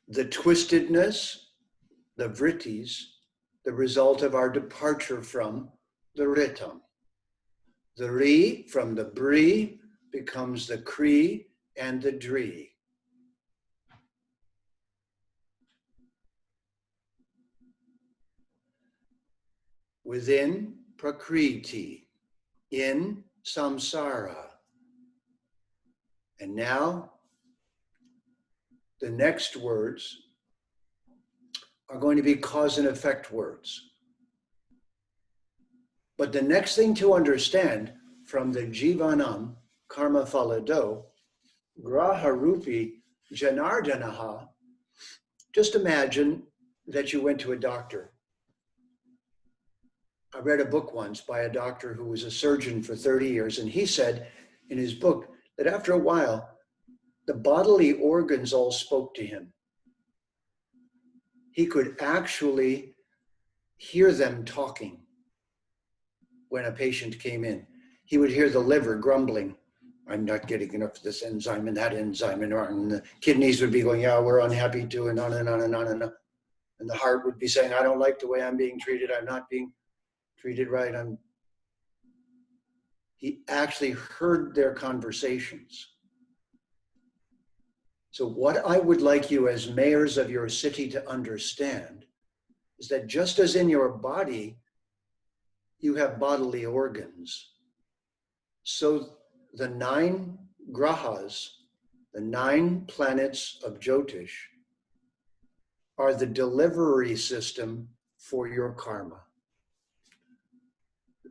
B: The twistedness, the vrittis, the result of our departure from the ritam. The ri from the bri becomes the kri and the dri. Within Prakriti, in samsara. And now, the next words are going to be cause and effect words. But the next thing to understand from the Jivanam Karma Falado, Graharupi Janardanaha, just imagine that you went to a doctor. I read a book once by a doctor who was a surgeon for 30 years, and he said in his book that after a while, the bodily organs all spoke to him. he could actually hear them talking when a patient came in. He would hear the liver grumbling, I'm not getting enough of this enzyme and that enzyme, and the kidneys would be going, yeah, we're unhappy too, and on and on and on and on. And the heart would be saying, I don't like the way I'm being treated. I'm not being treated right. He actually heard their conversations. So what I would like you as mayors of your city to understand is that just as in your body, you have bodily organs, so the 9 grahas, the 9 planets of Jyotish, are the delivery system for your karma.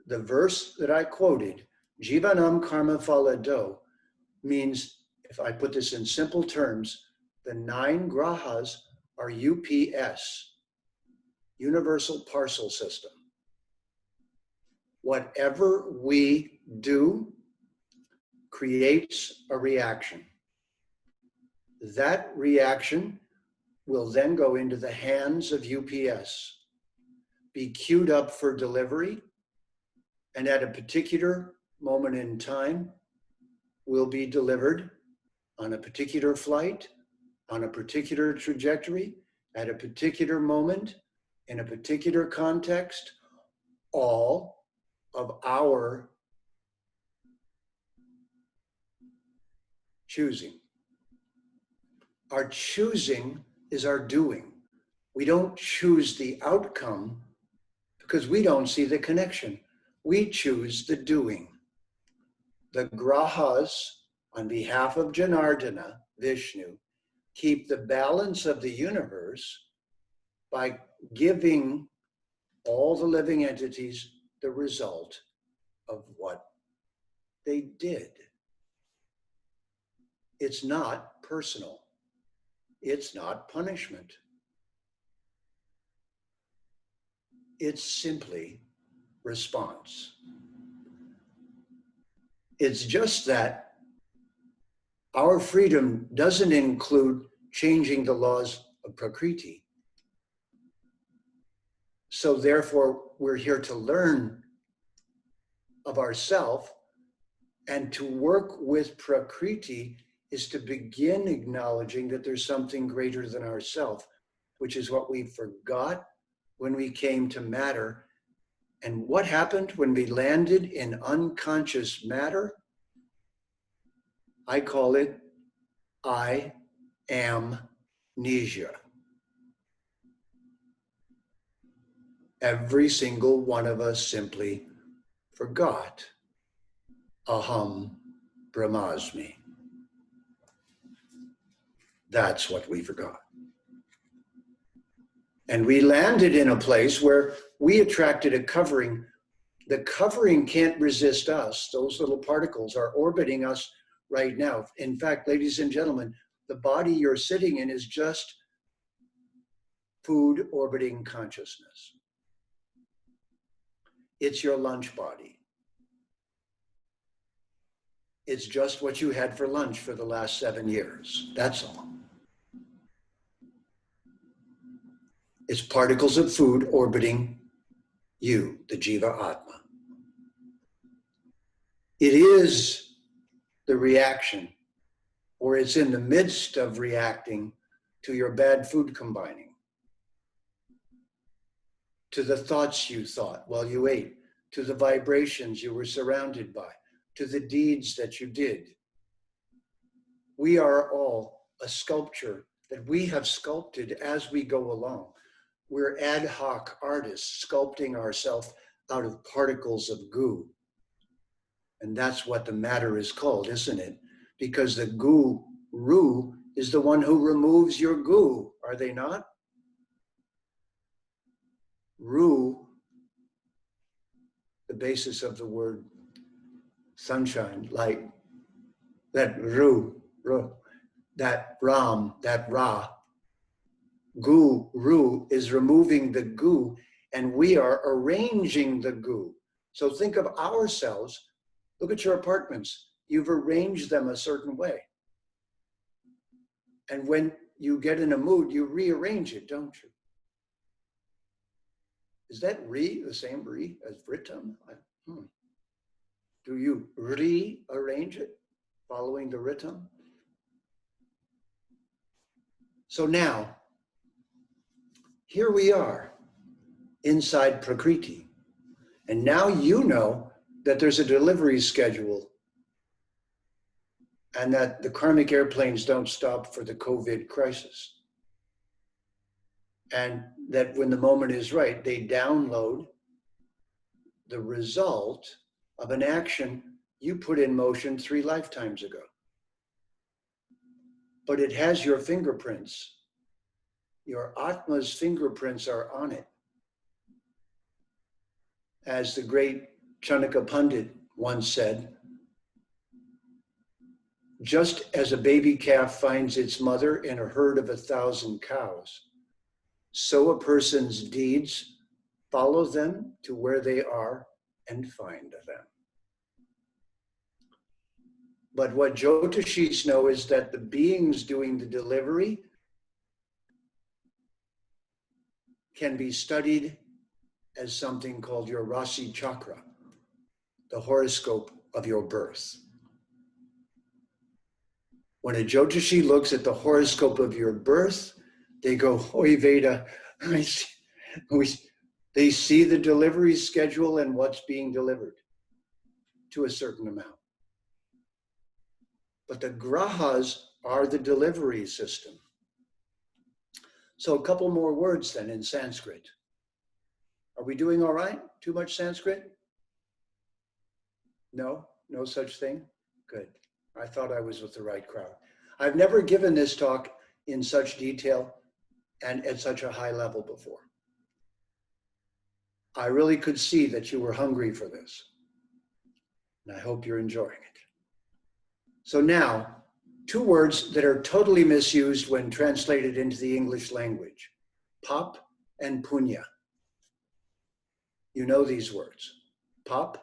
B: The verse that I quoted, Jivanam karma phala do, means, if I put this in simple terms, the 9 grahas are UPS, Universal Parcel System. Whatever we do creates a reaction. That reaction will then go into the hands of UPS, be queued up for delivery, and at a particular moment in time will be delivered on a particular flight, on a particular trajectory, at a particular moment, in a particular context, all of our choosing. Our choosing is our doing. We don't choose the outcome because we don't see the connection. We choose the doing. The grahas, on behalf of Janardana, Vishnu, keep the balance of the universe by giving all the living entities the result of what they did. It's not personal. It's not punishment. It's simply response. It's just that our freedom doesn't include changing the laws of Prakriti. So therefore, we're here to learn of ourself, and to work with Prakriti is to begin acknowledging that there's something greater than ourself, which is what we forgot when we came to matter. And what happened when we landed in unconscious matter? I call it I amnesia. Every single one of us simply forgot. Aham Brahmasmi. That's what we forgot. And we landed in a place where we attracted a covering. The covering can't resist us. Those little particles are orbiting us right now. In fact, ladies and gentlemen, the body you're sitting in is just food orbiting consciousness. It's your lunch body. It's just what you had for lunch for the last 7 years. That's all. It's particles of food orbiting you, the Jiva Atma. It is the reaction, or it's in the midst of reacting to your bad food combining, to the thoughts you thought while you ate, to the vibrations you were surrounded by, to the deeds that you did. We are all a sculpture that we have sculpted as we go along. We're ad hoc artists sculpting ourselves out of particles of goo. And that's what the matter is called, isn't it? Because the guru is the one who removes your goo, are they not? Ru, the basis of the word sunshine, light, that ru, that ram, that ra, guru is removing the goo, and we are arranging the goo. So think of ourselves, look at your apartments. You've arranged them a certain way. And when you get in a mood, you rearrange it, don't you? Is that re the same re as Vritam? Do you rearrange it following the Ritam? So now, here we are inside Prakriti. And now you know that there's a delivery schedule and that the karmic airplanes don't stop for the COVID crisis. And that when the moment is right, they download the result of an action you put in motion 3 lifetimes ago. But it has your fingerprints. Your Atma's fingerprints are on it. As the great Chanaka Pandit once said, just as a baby calf finds its mother in a herd of 1,000 cows, so a person's deeds follow them to where they are and find them. But what Jyotishis know is that the beings doing the delivery can be studied as something called your Rasi Chakra, the horoscope of your birth. When a Jyotishi looks at the horoscope of your birth, they go, Oi Veda, they see the delivery schedule and what's being delivered to a certain amount. But the grahas are the delivery system. So a couple more words then in Sanskrit. Are we doing all right? Too much Sanskrit? No? No such thing? Good. I thought I was with the right crowd. I've never given this talk in such detail and at such a high level before. I really could see that you were hungry for this. And I hope you're enjoying it. So now, 2 words that are totally misused when translated into the English language. Pap and punya. You know these words. Pap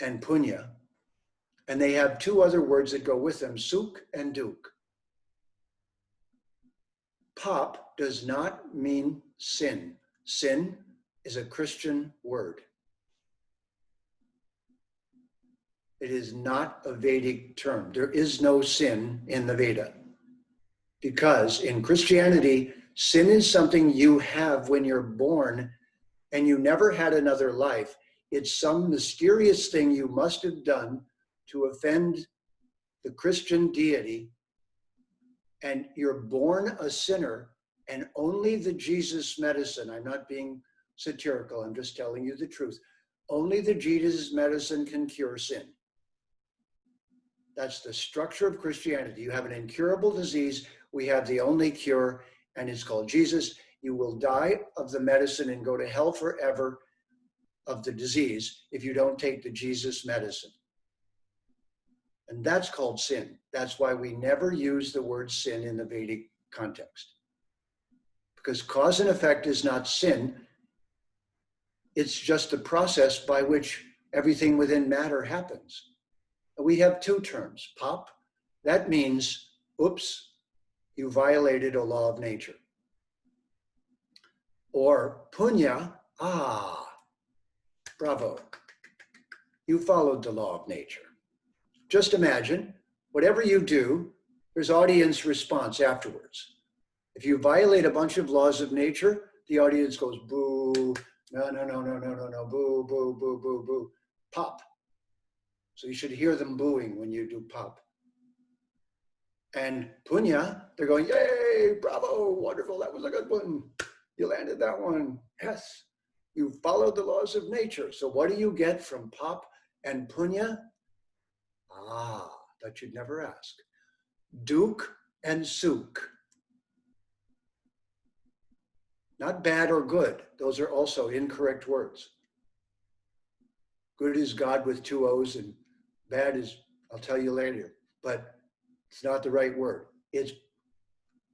B: and punya. And they have 2 other words that go with them, suk and duk. Pap does not mean sin. Sin is a Christian word. It is not a Vedic term. There is no sin in the Veda. Because in Christianity, sin is something you have when you're born and you never had another life. It's some mysterious thing you must have done to offend the Christian deity, and you're born a sinner, and only the Jesus medicine, I'm not being satirical, I'm just telling you the truth, only the Jesus medicine can cure sin. That's the structure of Christianity. You have an incurable disease, we have the only cure, and it's called Jesus. You will die of the medicine and go to hell forever of the disease if you don't take the Jesus medicine. And that's called sin. That's why we never use the word sin in the Vedic context. Because cause and effect is not sin. It's just the process by which everything within matter happens. We have 2 terms. Pap, that means, oops, you violated a law of nature. Or punya, bravo, you followed the law of nature. Just imagine, whatever you do, there's audience response afterwards. If you violate a bunch of laws of nature, the audience goes, boo, no, boo, boo, boo, boo, boo, pop. So you should hear them booing when you do pop. And punya, they're going, yay, bravo, wonderful, that was a good one. You landed that one, yes. You followed the laws of nature. So what do you get from pop and punya? That you'd never ask. Duk and suk. Not bad or good. Those are also incorrect words. Good is God with 2 O's and bad is, I'll tell you later, but it's not the right word. It's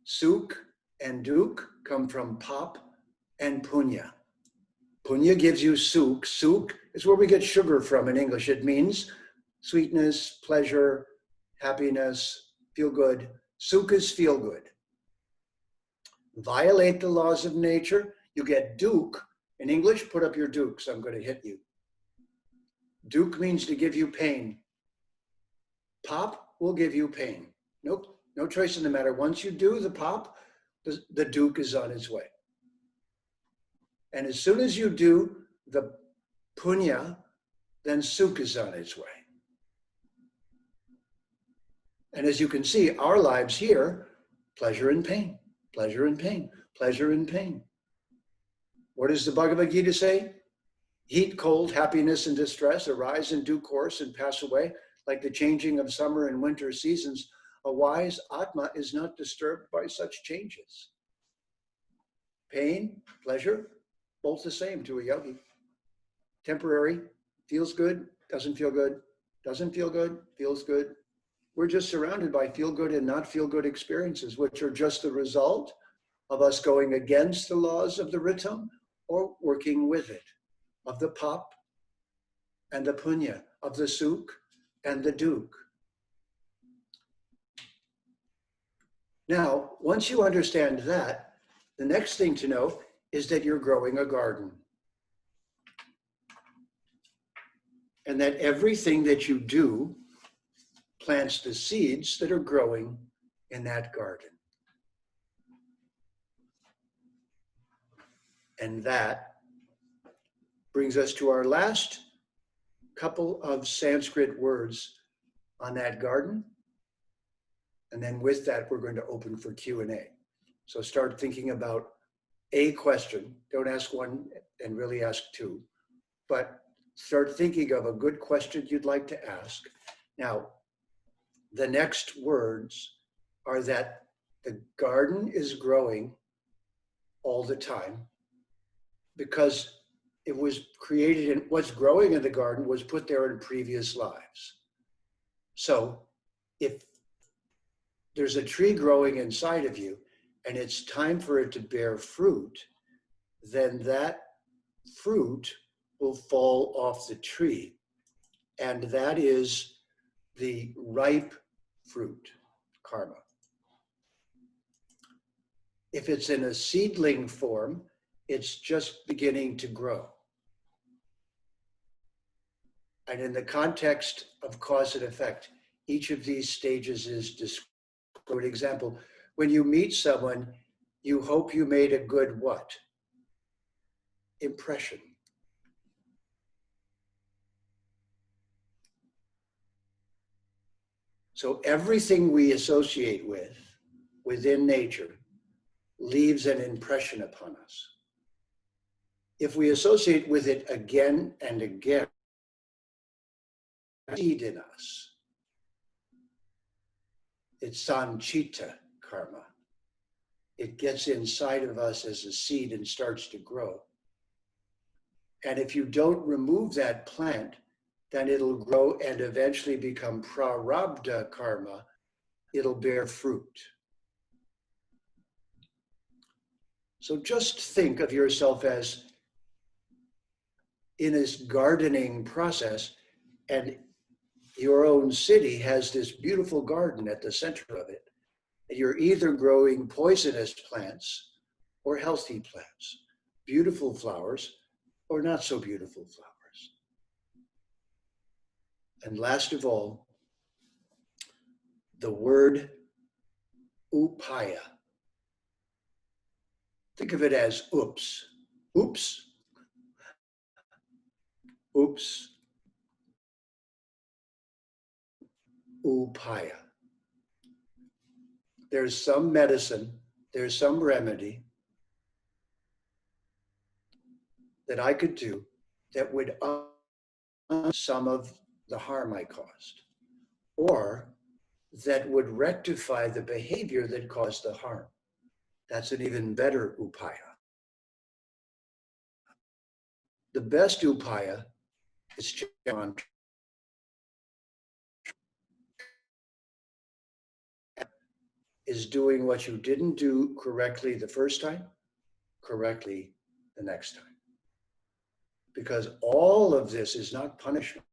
B: suk and duk come from pap and punya. Punya gives you suk. Suk is where we get sugar from in English. It means sweetness, pleasure, happiness, feel good. Suk is feel good. Violate the laws of nature, You get duke. In English, put up your dukes. I'm going to hit you. Duke means to give you pain. Pop will give you pain. Nope, no choice in the matter. Once you do the pop, the duke is on its way. And as soon as you do the punya, then sukh is on its way. And as you can see, our lives here, pleasure and pain, pleasure and pain, pleasure and pain. What does the Bhagavad Gita say? Heat, cold, happiness, and distress arise in due course and pass away, like the changing of summer and winter seasons. A wise Atma is not disturbed by such changes. Pain, pleasure, both the same to a yogi. Temporary, feels good, doesn't feel good, doesn't feel good, feels good. We're just surrounded by feel good and not feel good experiences, which are just the result of us going against the laws of the ritam or working with it, of the pop and the punya, of the sukh and the duke. Now, once you understand that, the next thing to know is that you're growing a garden. And that everything that you do plants the seeds that are growing in that garden. And that brings us to our last couple of Sanskrit words on that garden. And then with that, we're going to open for Q&A. So start thinking about a question. Don't ask one and really ask two, but start thinking of a good question you'd like to ask. Now, the next words are that the garden is growing all the time because it was created in what's growing in the garden was put there in previous lives. So if there's a tree growing inside of you and it's time for it to bear fruit, then that fruit will fall off the tree. And that is the ripe fruit, karma. If it's in a seedling form, it's just beginning to grow. And in the context of cause and effect, each of these stages is described. For example, when you meet someone, you hope you made a good what? Impression. So everything we associate with within nature leaves an impression upon us. If we associate with it again and again, seed in us. It's sanchita karma. It gets inside of us as a seed and starts to grow. And if you don't remove that plant, then it'll grow and eventually become prarabdha karma. It'll bear fruit. So just think of yourself as in this gardening process, and your own city has this beautiful garden at the center of it. And you're either growing poisonous plants or healthy plants, beautiful flowers or not so beautiful flowers. And last of all, the word upaya. Think of it as oops, oops, oops, upaya. There's some medicine, there's some remedy that I could do that would undo some of the harm I caused, or that would rectify the behavior that caused the harm. That's an even better upaya. The best upaya is mantra. Is doing what you didn't do correctly the first time, correctly the next time. Because all of this is not punishment.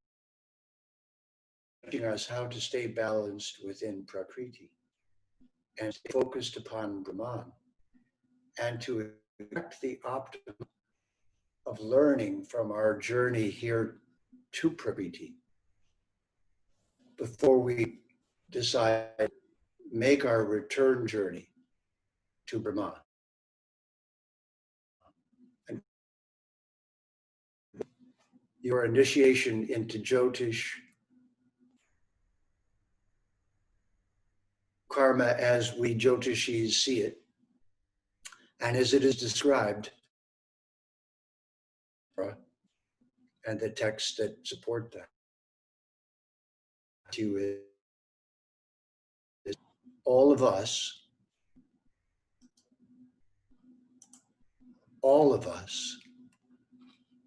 B: Teaching us how to stay balanced within Prakriti and stay focused upon Brahman, and to the optimum of learning from our journey here to Prakriti before we decide to make our return journey to Brahman. And your initiation into Jyotish, karma as we Jyotishis see it, and as it is described, and the texts that support that, to is all of us,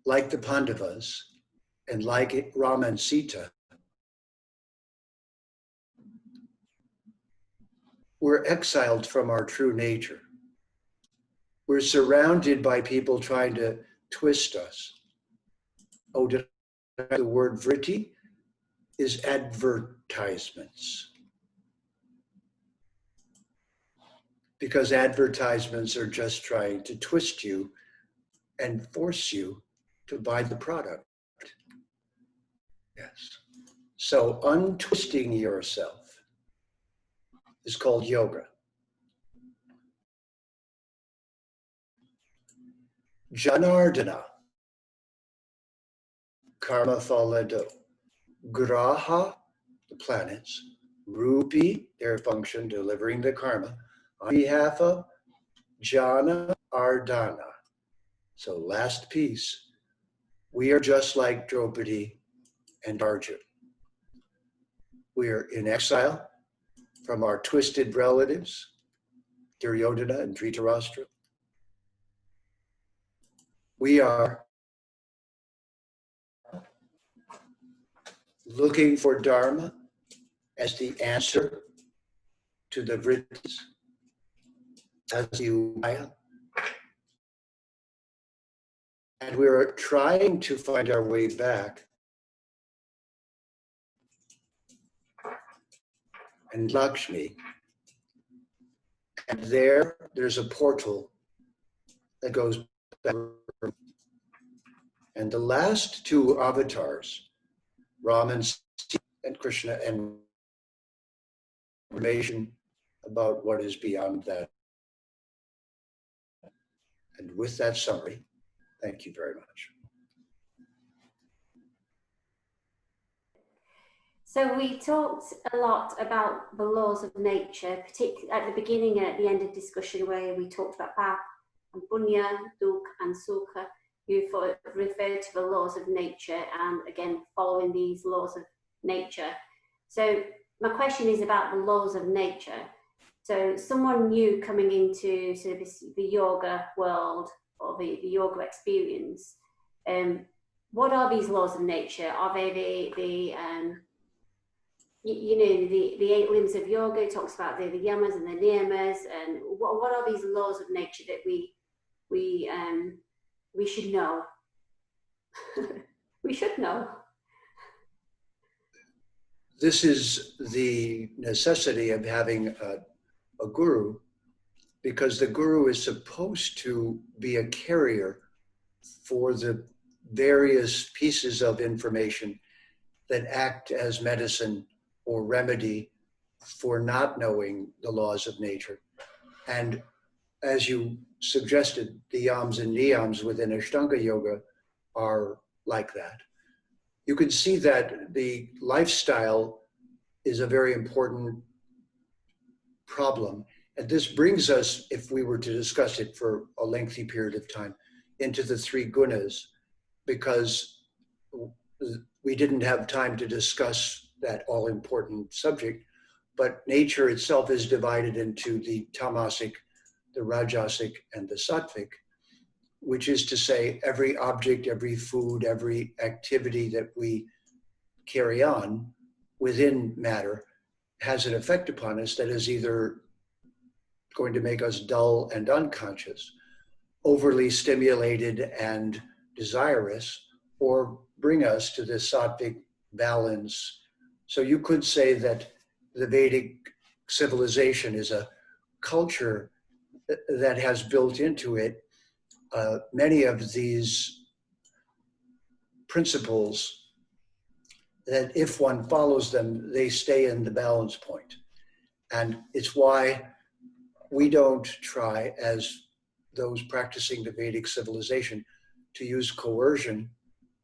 B: like the Pandavas and like Rama and Sita, we're exiled from our true nature. We're surrounded by people trying to twist us. Oh, did the word vritti is advertisements. Because advertisements are just trying to twist you and force you to buy the product. Yes. So untwisting yourself is called yoga. Janardana, karma phalado. Graha, the planets. Rupi, their function, delivering the karma. On behalf of Jana Ardana. So last piece, we are just like Draupadi and Arjun. We are in exile from our twisted relatives, Duryodhana and Dhritarashtra. We are looking for Dharma as the answer to the vrittis, as the Maya. And we're trying to find our way back. And Lakshmi. And there's a portal that goes back. And the last two avatars, Ram and Sita and Krishna, and information about what is beyond that. And with that summary, thank you very much.
D: So we talked a lot about the laws of nature, particularly at the beginning and at the end of discussion where we talked about Pap and Punya, Duk and Sukha. You referred to the laws of nature and again following these laws of nature. So my question is about the laws of nature. So someone new coming into sort of the yoga world or the yoga experience, what are these laws of nature? Are they the eight limbs of yoga? It talks about the yamas and the niyamas, and what are these laws of nature that we should know? We should know.
B: This is the necessity of having a guru, because the guru is supposed to be a carrier for the various pieces of information that act as medicine or remedy for not knowing the laws of nature. And as you suggested, the yams and niyams within Ashtanga Yoga are like that. You can see that the lifestyle is a very important problem. And this brings us, if we were to discuss it for a lengthy period of time, into the three gunas, because we didn't have time to discuss that all-important subject, but nature itself is divided into the tamasic, the rajasic, and the sattvic, which is to say every object, every food, every activity that we carry on within matter has an effect upon us that is either going to make us dull and unconscious, overly stimulated and desirous, or bring us to this sattvic balance. So you could say that the Vedic civilization is a culture that has built into it many of these principles that if one follows them, they stay in the balance point. And it's why we don't try, as those practicing the Vedic civilization, to use coercion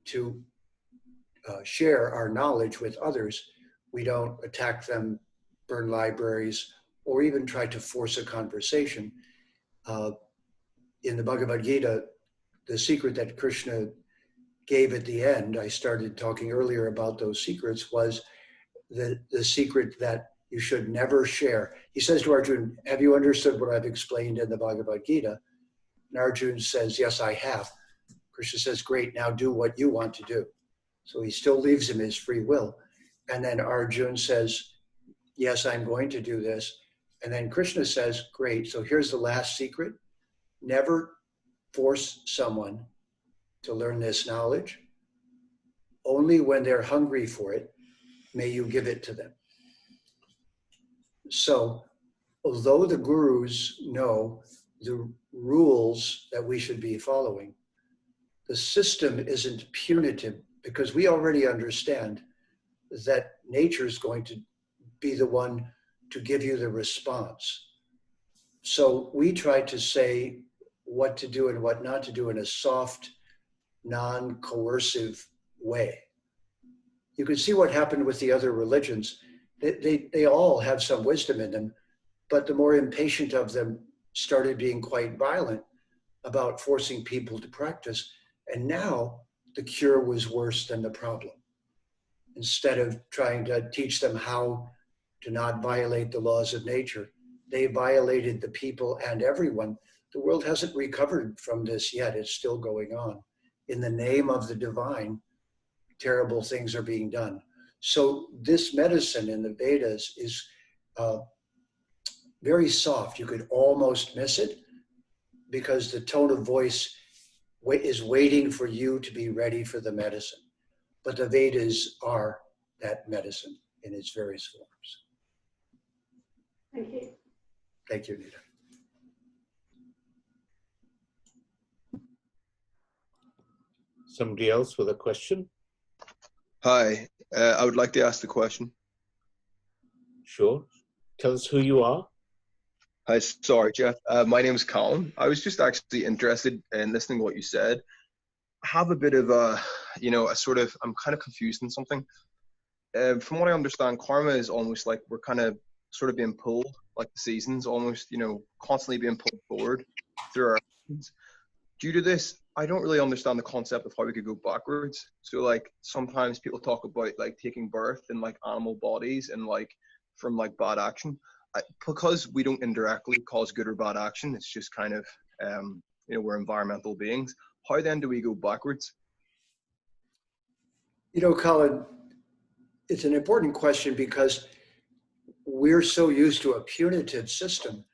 B: to share our knowledge with others. We don't attack them, burn libraries, or even try to force a conversation. In the Bhagavad Gita, the secret that Krishna gave at the end, I started talking earlier about those secrets, was the secret that you should never share. He says to Arjuna, have you understood what I've explained in the Bhagavad Gita? And Arjuna says, yes, I have. Krishna says, great, now do what you want to do. So he still leaves him his free will. And then Arjuna says, yes, I'm going to do this. And then Krishna says, great, so here's the last secret. Never force someone to learn this knowledge. Only when they're hungry for it, may you give it to them. So, although the gurus know the rules that we should be following, the system isn't punitive because we already understand that nature is going to be the one to give you the response. So we try to say what to do and what not to do in a soft, non-coercive way. You can see what happened with the other religions. They all have some wisdom in them, but the more impatient of them started being quite violent about forcing people to practice. And now the cure was worse than the problem. Instead of trying to teach them how to not violate the laws of nature, they violated the people and everyone. The world hasn't recovered from this yet. It's still going on. In the name of the divine, terrible things are being done. So this medicine in the Vedas is very soft. You could almost miss it because the tone of voice is waiting for you to be ready for the medicine. But the Vedas are that medicine in its various forms.
D: Thank you.
B: Thank you, Nita.
A: Somebody else with a question?
E: Hi, I would like to ask the question.
A: Sure. Tell us who you are.
E: Hi, sorry, Jeff. My name is Colin. I was just actually interested in listening to what you said. I have a bit of a I'm kind of confused in something. From what I understand, karma is almost like we're kind of sort of being pulled, like the seasons, almost, constantly being pulled forward through our actions. Due to this, I don't really understand the concept of how we could go backwards. So like sometimes people talk about like taking birth in like animal bodies and like from like bad action. Because we don't indirectly cause good or bad action, it's just kind of, we're environmental beings. How then do we go backwards?
B: Colin, it's an important question because we're so used to a punitive system,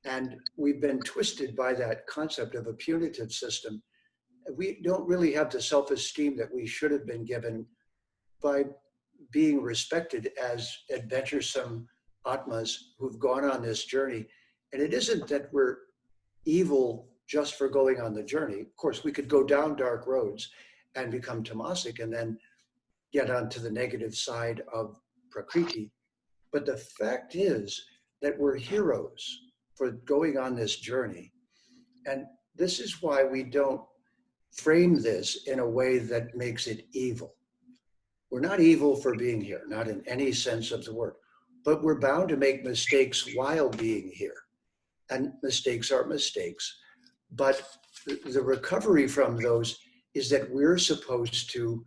B: and we've been twisted by that concept of a punitive system. We don't really have the self-esteem that we should have been given by being respected as adventuresome Atmas who've gone on this journey. And it isn't that we're evil just for going on the journey. Of course, we could go down dark roads and become tamasic and then get onto the negative side of Prakriti. But the fact is that we're heroes for going on this journey. And this is why we don't frame this in a way that makes it evil. We're not evil for being here, not in any sense of the word, but we're bound to make mistakes while being here. And mistakes are mistakes. But the recovery from those is that we're supposed to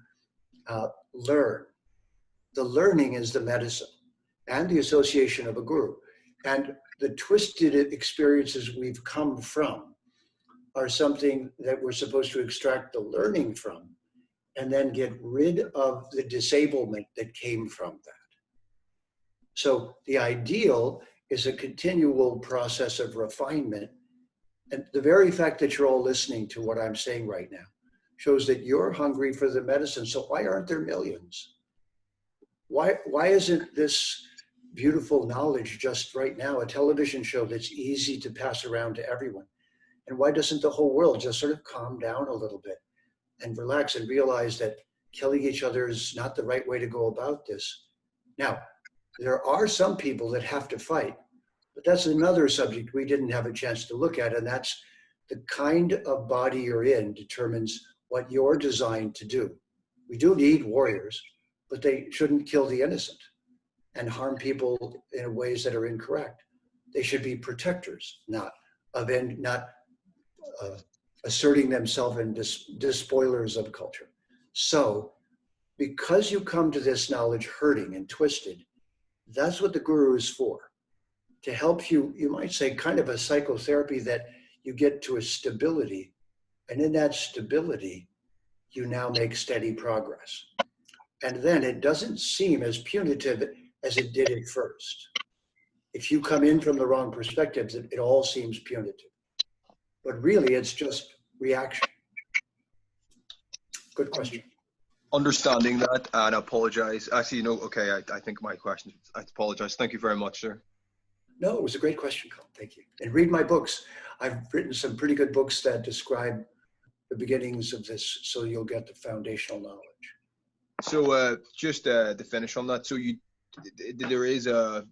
B: learn. The learning is the medicine and the association of a guru. And the twisted experiences we've come from are something that we're supposed to extract the learning from and then get rid of the disablement that came from that. So the ideal is a continual process of refinement. And the very fact that you're all listening to what I'm saying right now shows that you're hungry for the medicine. So why aren't there millions? Why isn't this beautiful knowledge just right now a television show that's easy to pass around to everyone? And why doesn't the whole world just sort of calm down a little bit and relax and realize that killing each other is not the right way to go about this? Now, there are some people that have to fight, but that's another subject we didn't have a chance to look at, and that's the kind of body you're in determines what you're designed to do. We do need warriors, but they shouldn't kill the innocent and harm people in ways that are incorrect. They should be protectors, not asserting themselves and despoilers of culture. So, because you come to this knowledge hurting and twisted, that's what the guru is for. To help you, you might say, kind of a psychotherapy that you get to a stability. And in that stability, you now make steady progress. And then it doesn't seem as punitive as it did at first. If you come in from the wrong perspectives, it all seems punitive. But really, it's just reaction. Good question.
E: Understanding that, and I apologize. Actually, no, okay, I think my question, I apologize. Thank you very much, sir.
B: No, it was a great question, Colin. Thank you. And read my books. I've written some pretty good books that describe the beginnings of this, so you'll get the foundational knowledge.
E: So just to finish on that, so there is a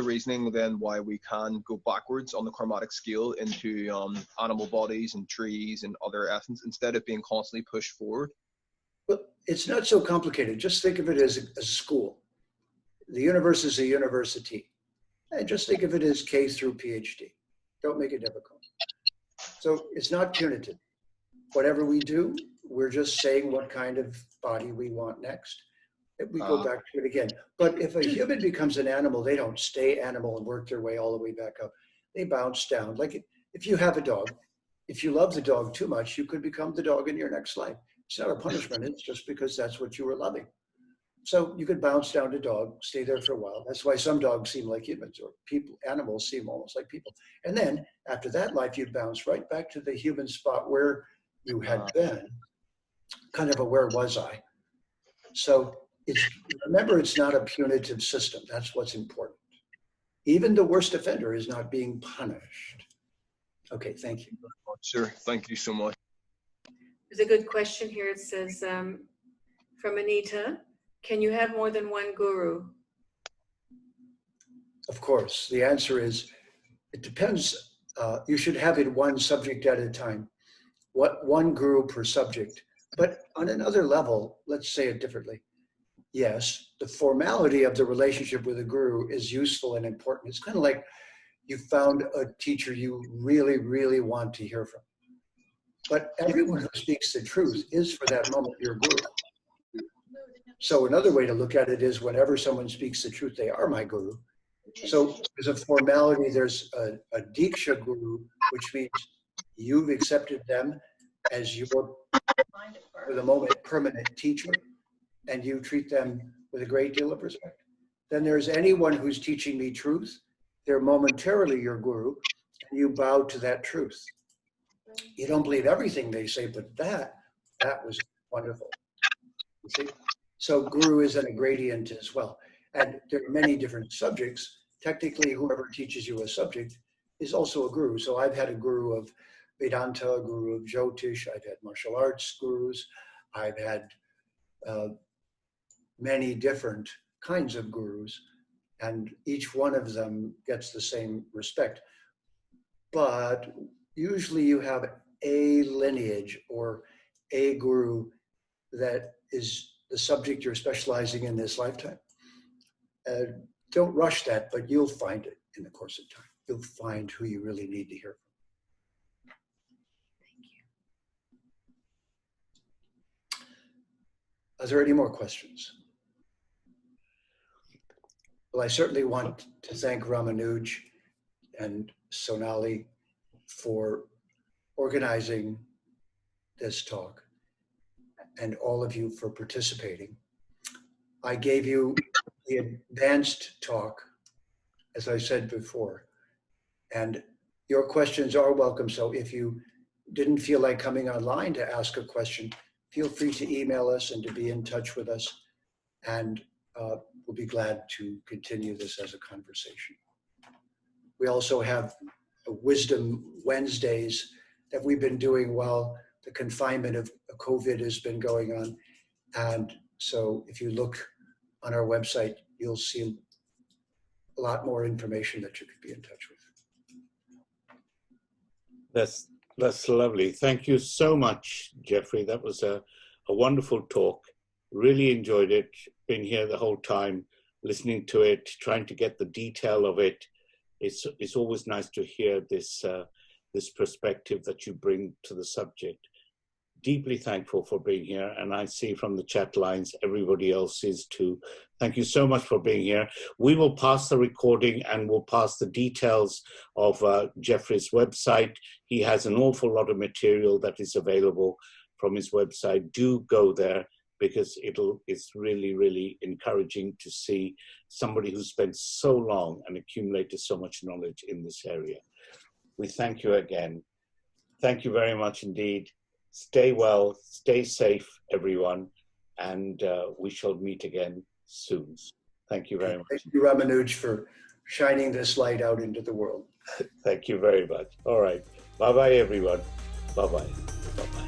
E: reasoning then why we can go backwards on the karmatic scale into animal bodies and trees and other essence instead of being constantly pushed forward.
B: Well, it's not so complicated. Just think of it as a school. The universe is a university. And just think of it as K through PhD. Don't make it difficult. So it's not punitive. Whatever we do, we're just saying what kind of body we want next. We go back to it again. But if a human becomes an animal, they don't stay animal and work their way all the way back up. They bounce down. Like if you have a dog, if you love the dog too much, you could become the dog in your next life. It's not a punishment. It's just because that's what you were loving. So you could bounce down to dog, stay there for a while. That's why some dogs seem like humans, or animals seem almost like people. And then after that life, you'd bounce right back to the human spot where you had been, kind of a where was I? So remember, it's not a punitive system. That's what's important. Even the worst offender is not being punished. Okay, thank you.
E: Sure, thank you so much.
F: There's a good question here. It says, from Anita, can you have more than one guru?
B: Of course, the answer is, it depends. You should have it one subject at a time. One guru per subject. But on another level, let's say it differently. Yes, the formality of the relationship with a guru is useful and important. It's kind of like you found a teacher you really, really want to hear from. But everyone who speaks the truth is for that moment your guru. So another way to look at it is whenever someone speaks the truth, they are my guru. So there's a formality, there's a Diksha guru, which means you've accepted them as your, for the moment, permanent teacher, and you treat them with a great deal of respect. Then there's anyone who's teaching me truth. They're momentarily your guru, and you bow to that truth. You don't believe everything they say, but that was wonderful. You see? So guru is in a gradient as well. And there are many different subjects. Technically, whoever teaches you a subject is also a guru. So I've had a guru of Vedanta, a guru of Jyotish, I've had martial arts gurus, I've had many different kinds of gurus, and each one of them gets the same respect. But usually you have a lineage or a guru that is the subject you're specializing in this lifetime. Don't rush that, but you'll find it in the course of time. You'll find who you really need to hear from.
F: Thank you.
B: Are there any more questions? Well, I certainly want to thank Ramanuj and Sonali for organizing this talk, and all of you for participating. I gave you the advanced talk, as I said before, and your questions are welcome. So if you didn't feel like coming online to ask a question, feel free to email us and to be in touch with us, and we'll be glad to continue this as a conversation. We also have Wisdom Wednesdays that we've been doing while the confinement of COVID has been going on. And so if you look on our website, you'll see a lot more information that you could be in touch with.
A: That's lovely. Thank you so much, Jeffrey. That was a wonderful talk. Really enjoyed it. Been here the whole time, listening to it, trying to get the detail of it. It's always nice to hear this this perspective that you bring to the subject. Deeply thankful for being here, and I see from the chat lines everybody else is too. Thank you so much for being here. We will pass the recording and we'll pass the details of Jeffrey's website. He has an awful lot of material that is available from his website. Do go there, because it's really, really encouraging to see somebody who spent so long and accumulated so much knowledge in this area. We thank you again. Thank you very much indeed. Stay well, stay safe, everyone, and we shall meet again soon. Thank you very much.
B: Thank you, Ramanuj, for shining this light out into the world.
A: Thank you very much. All right. Bye-bye, everyone. Bye-bye. Bye-bye.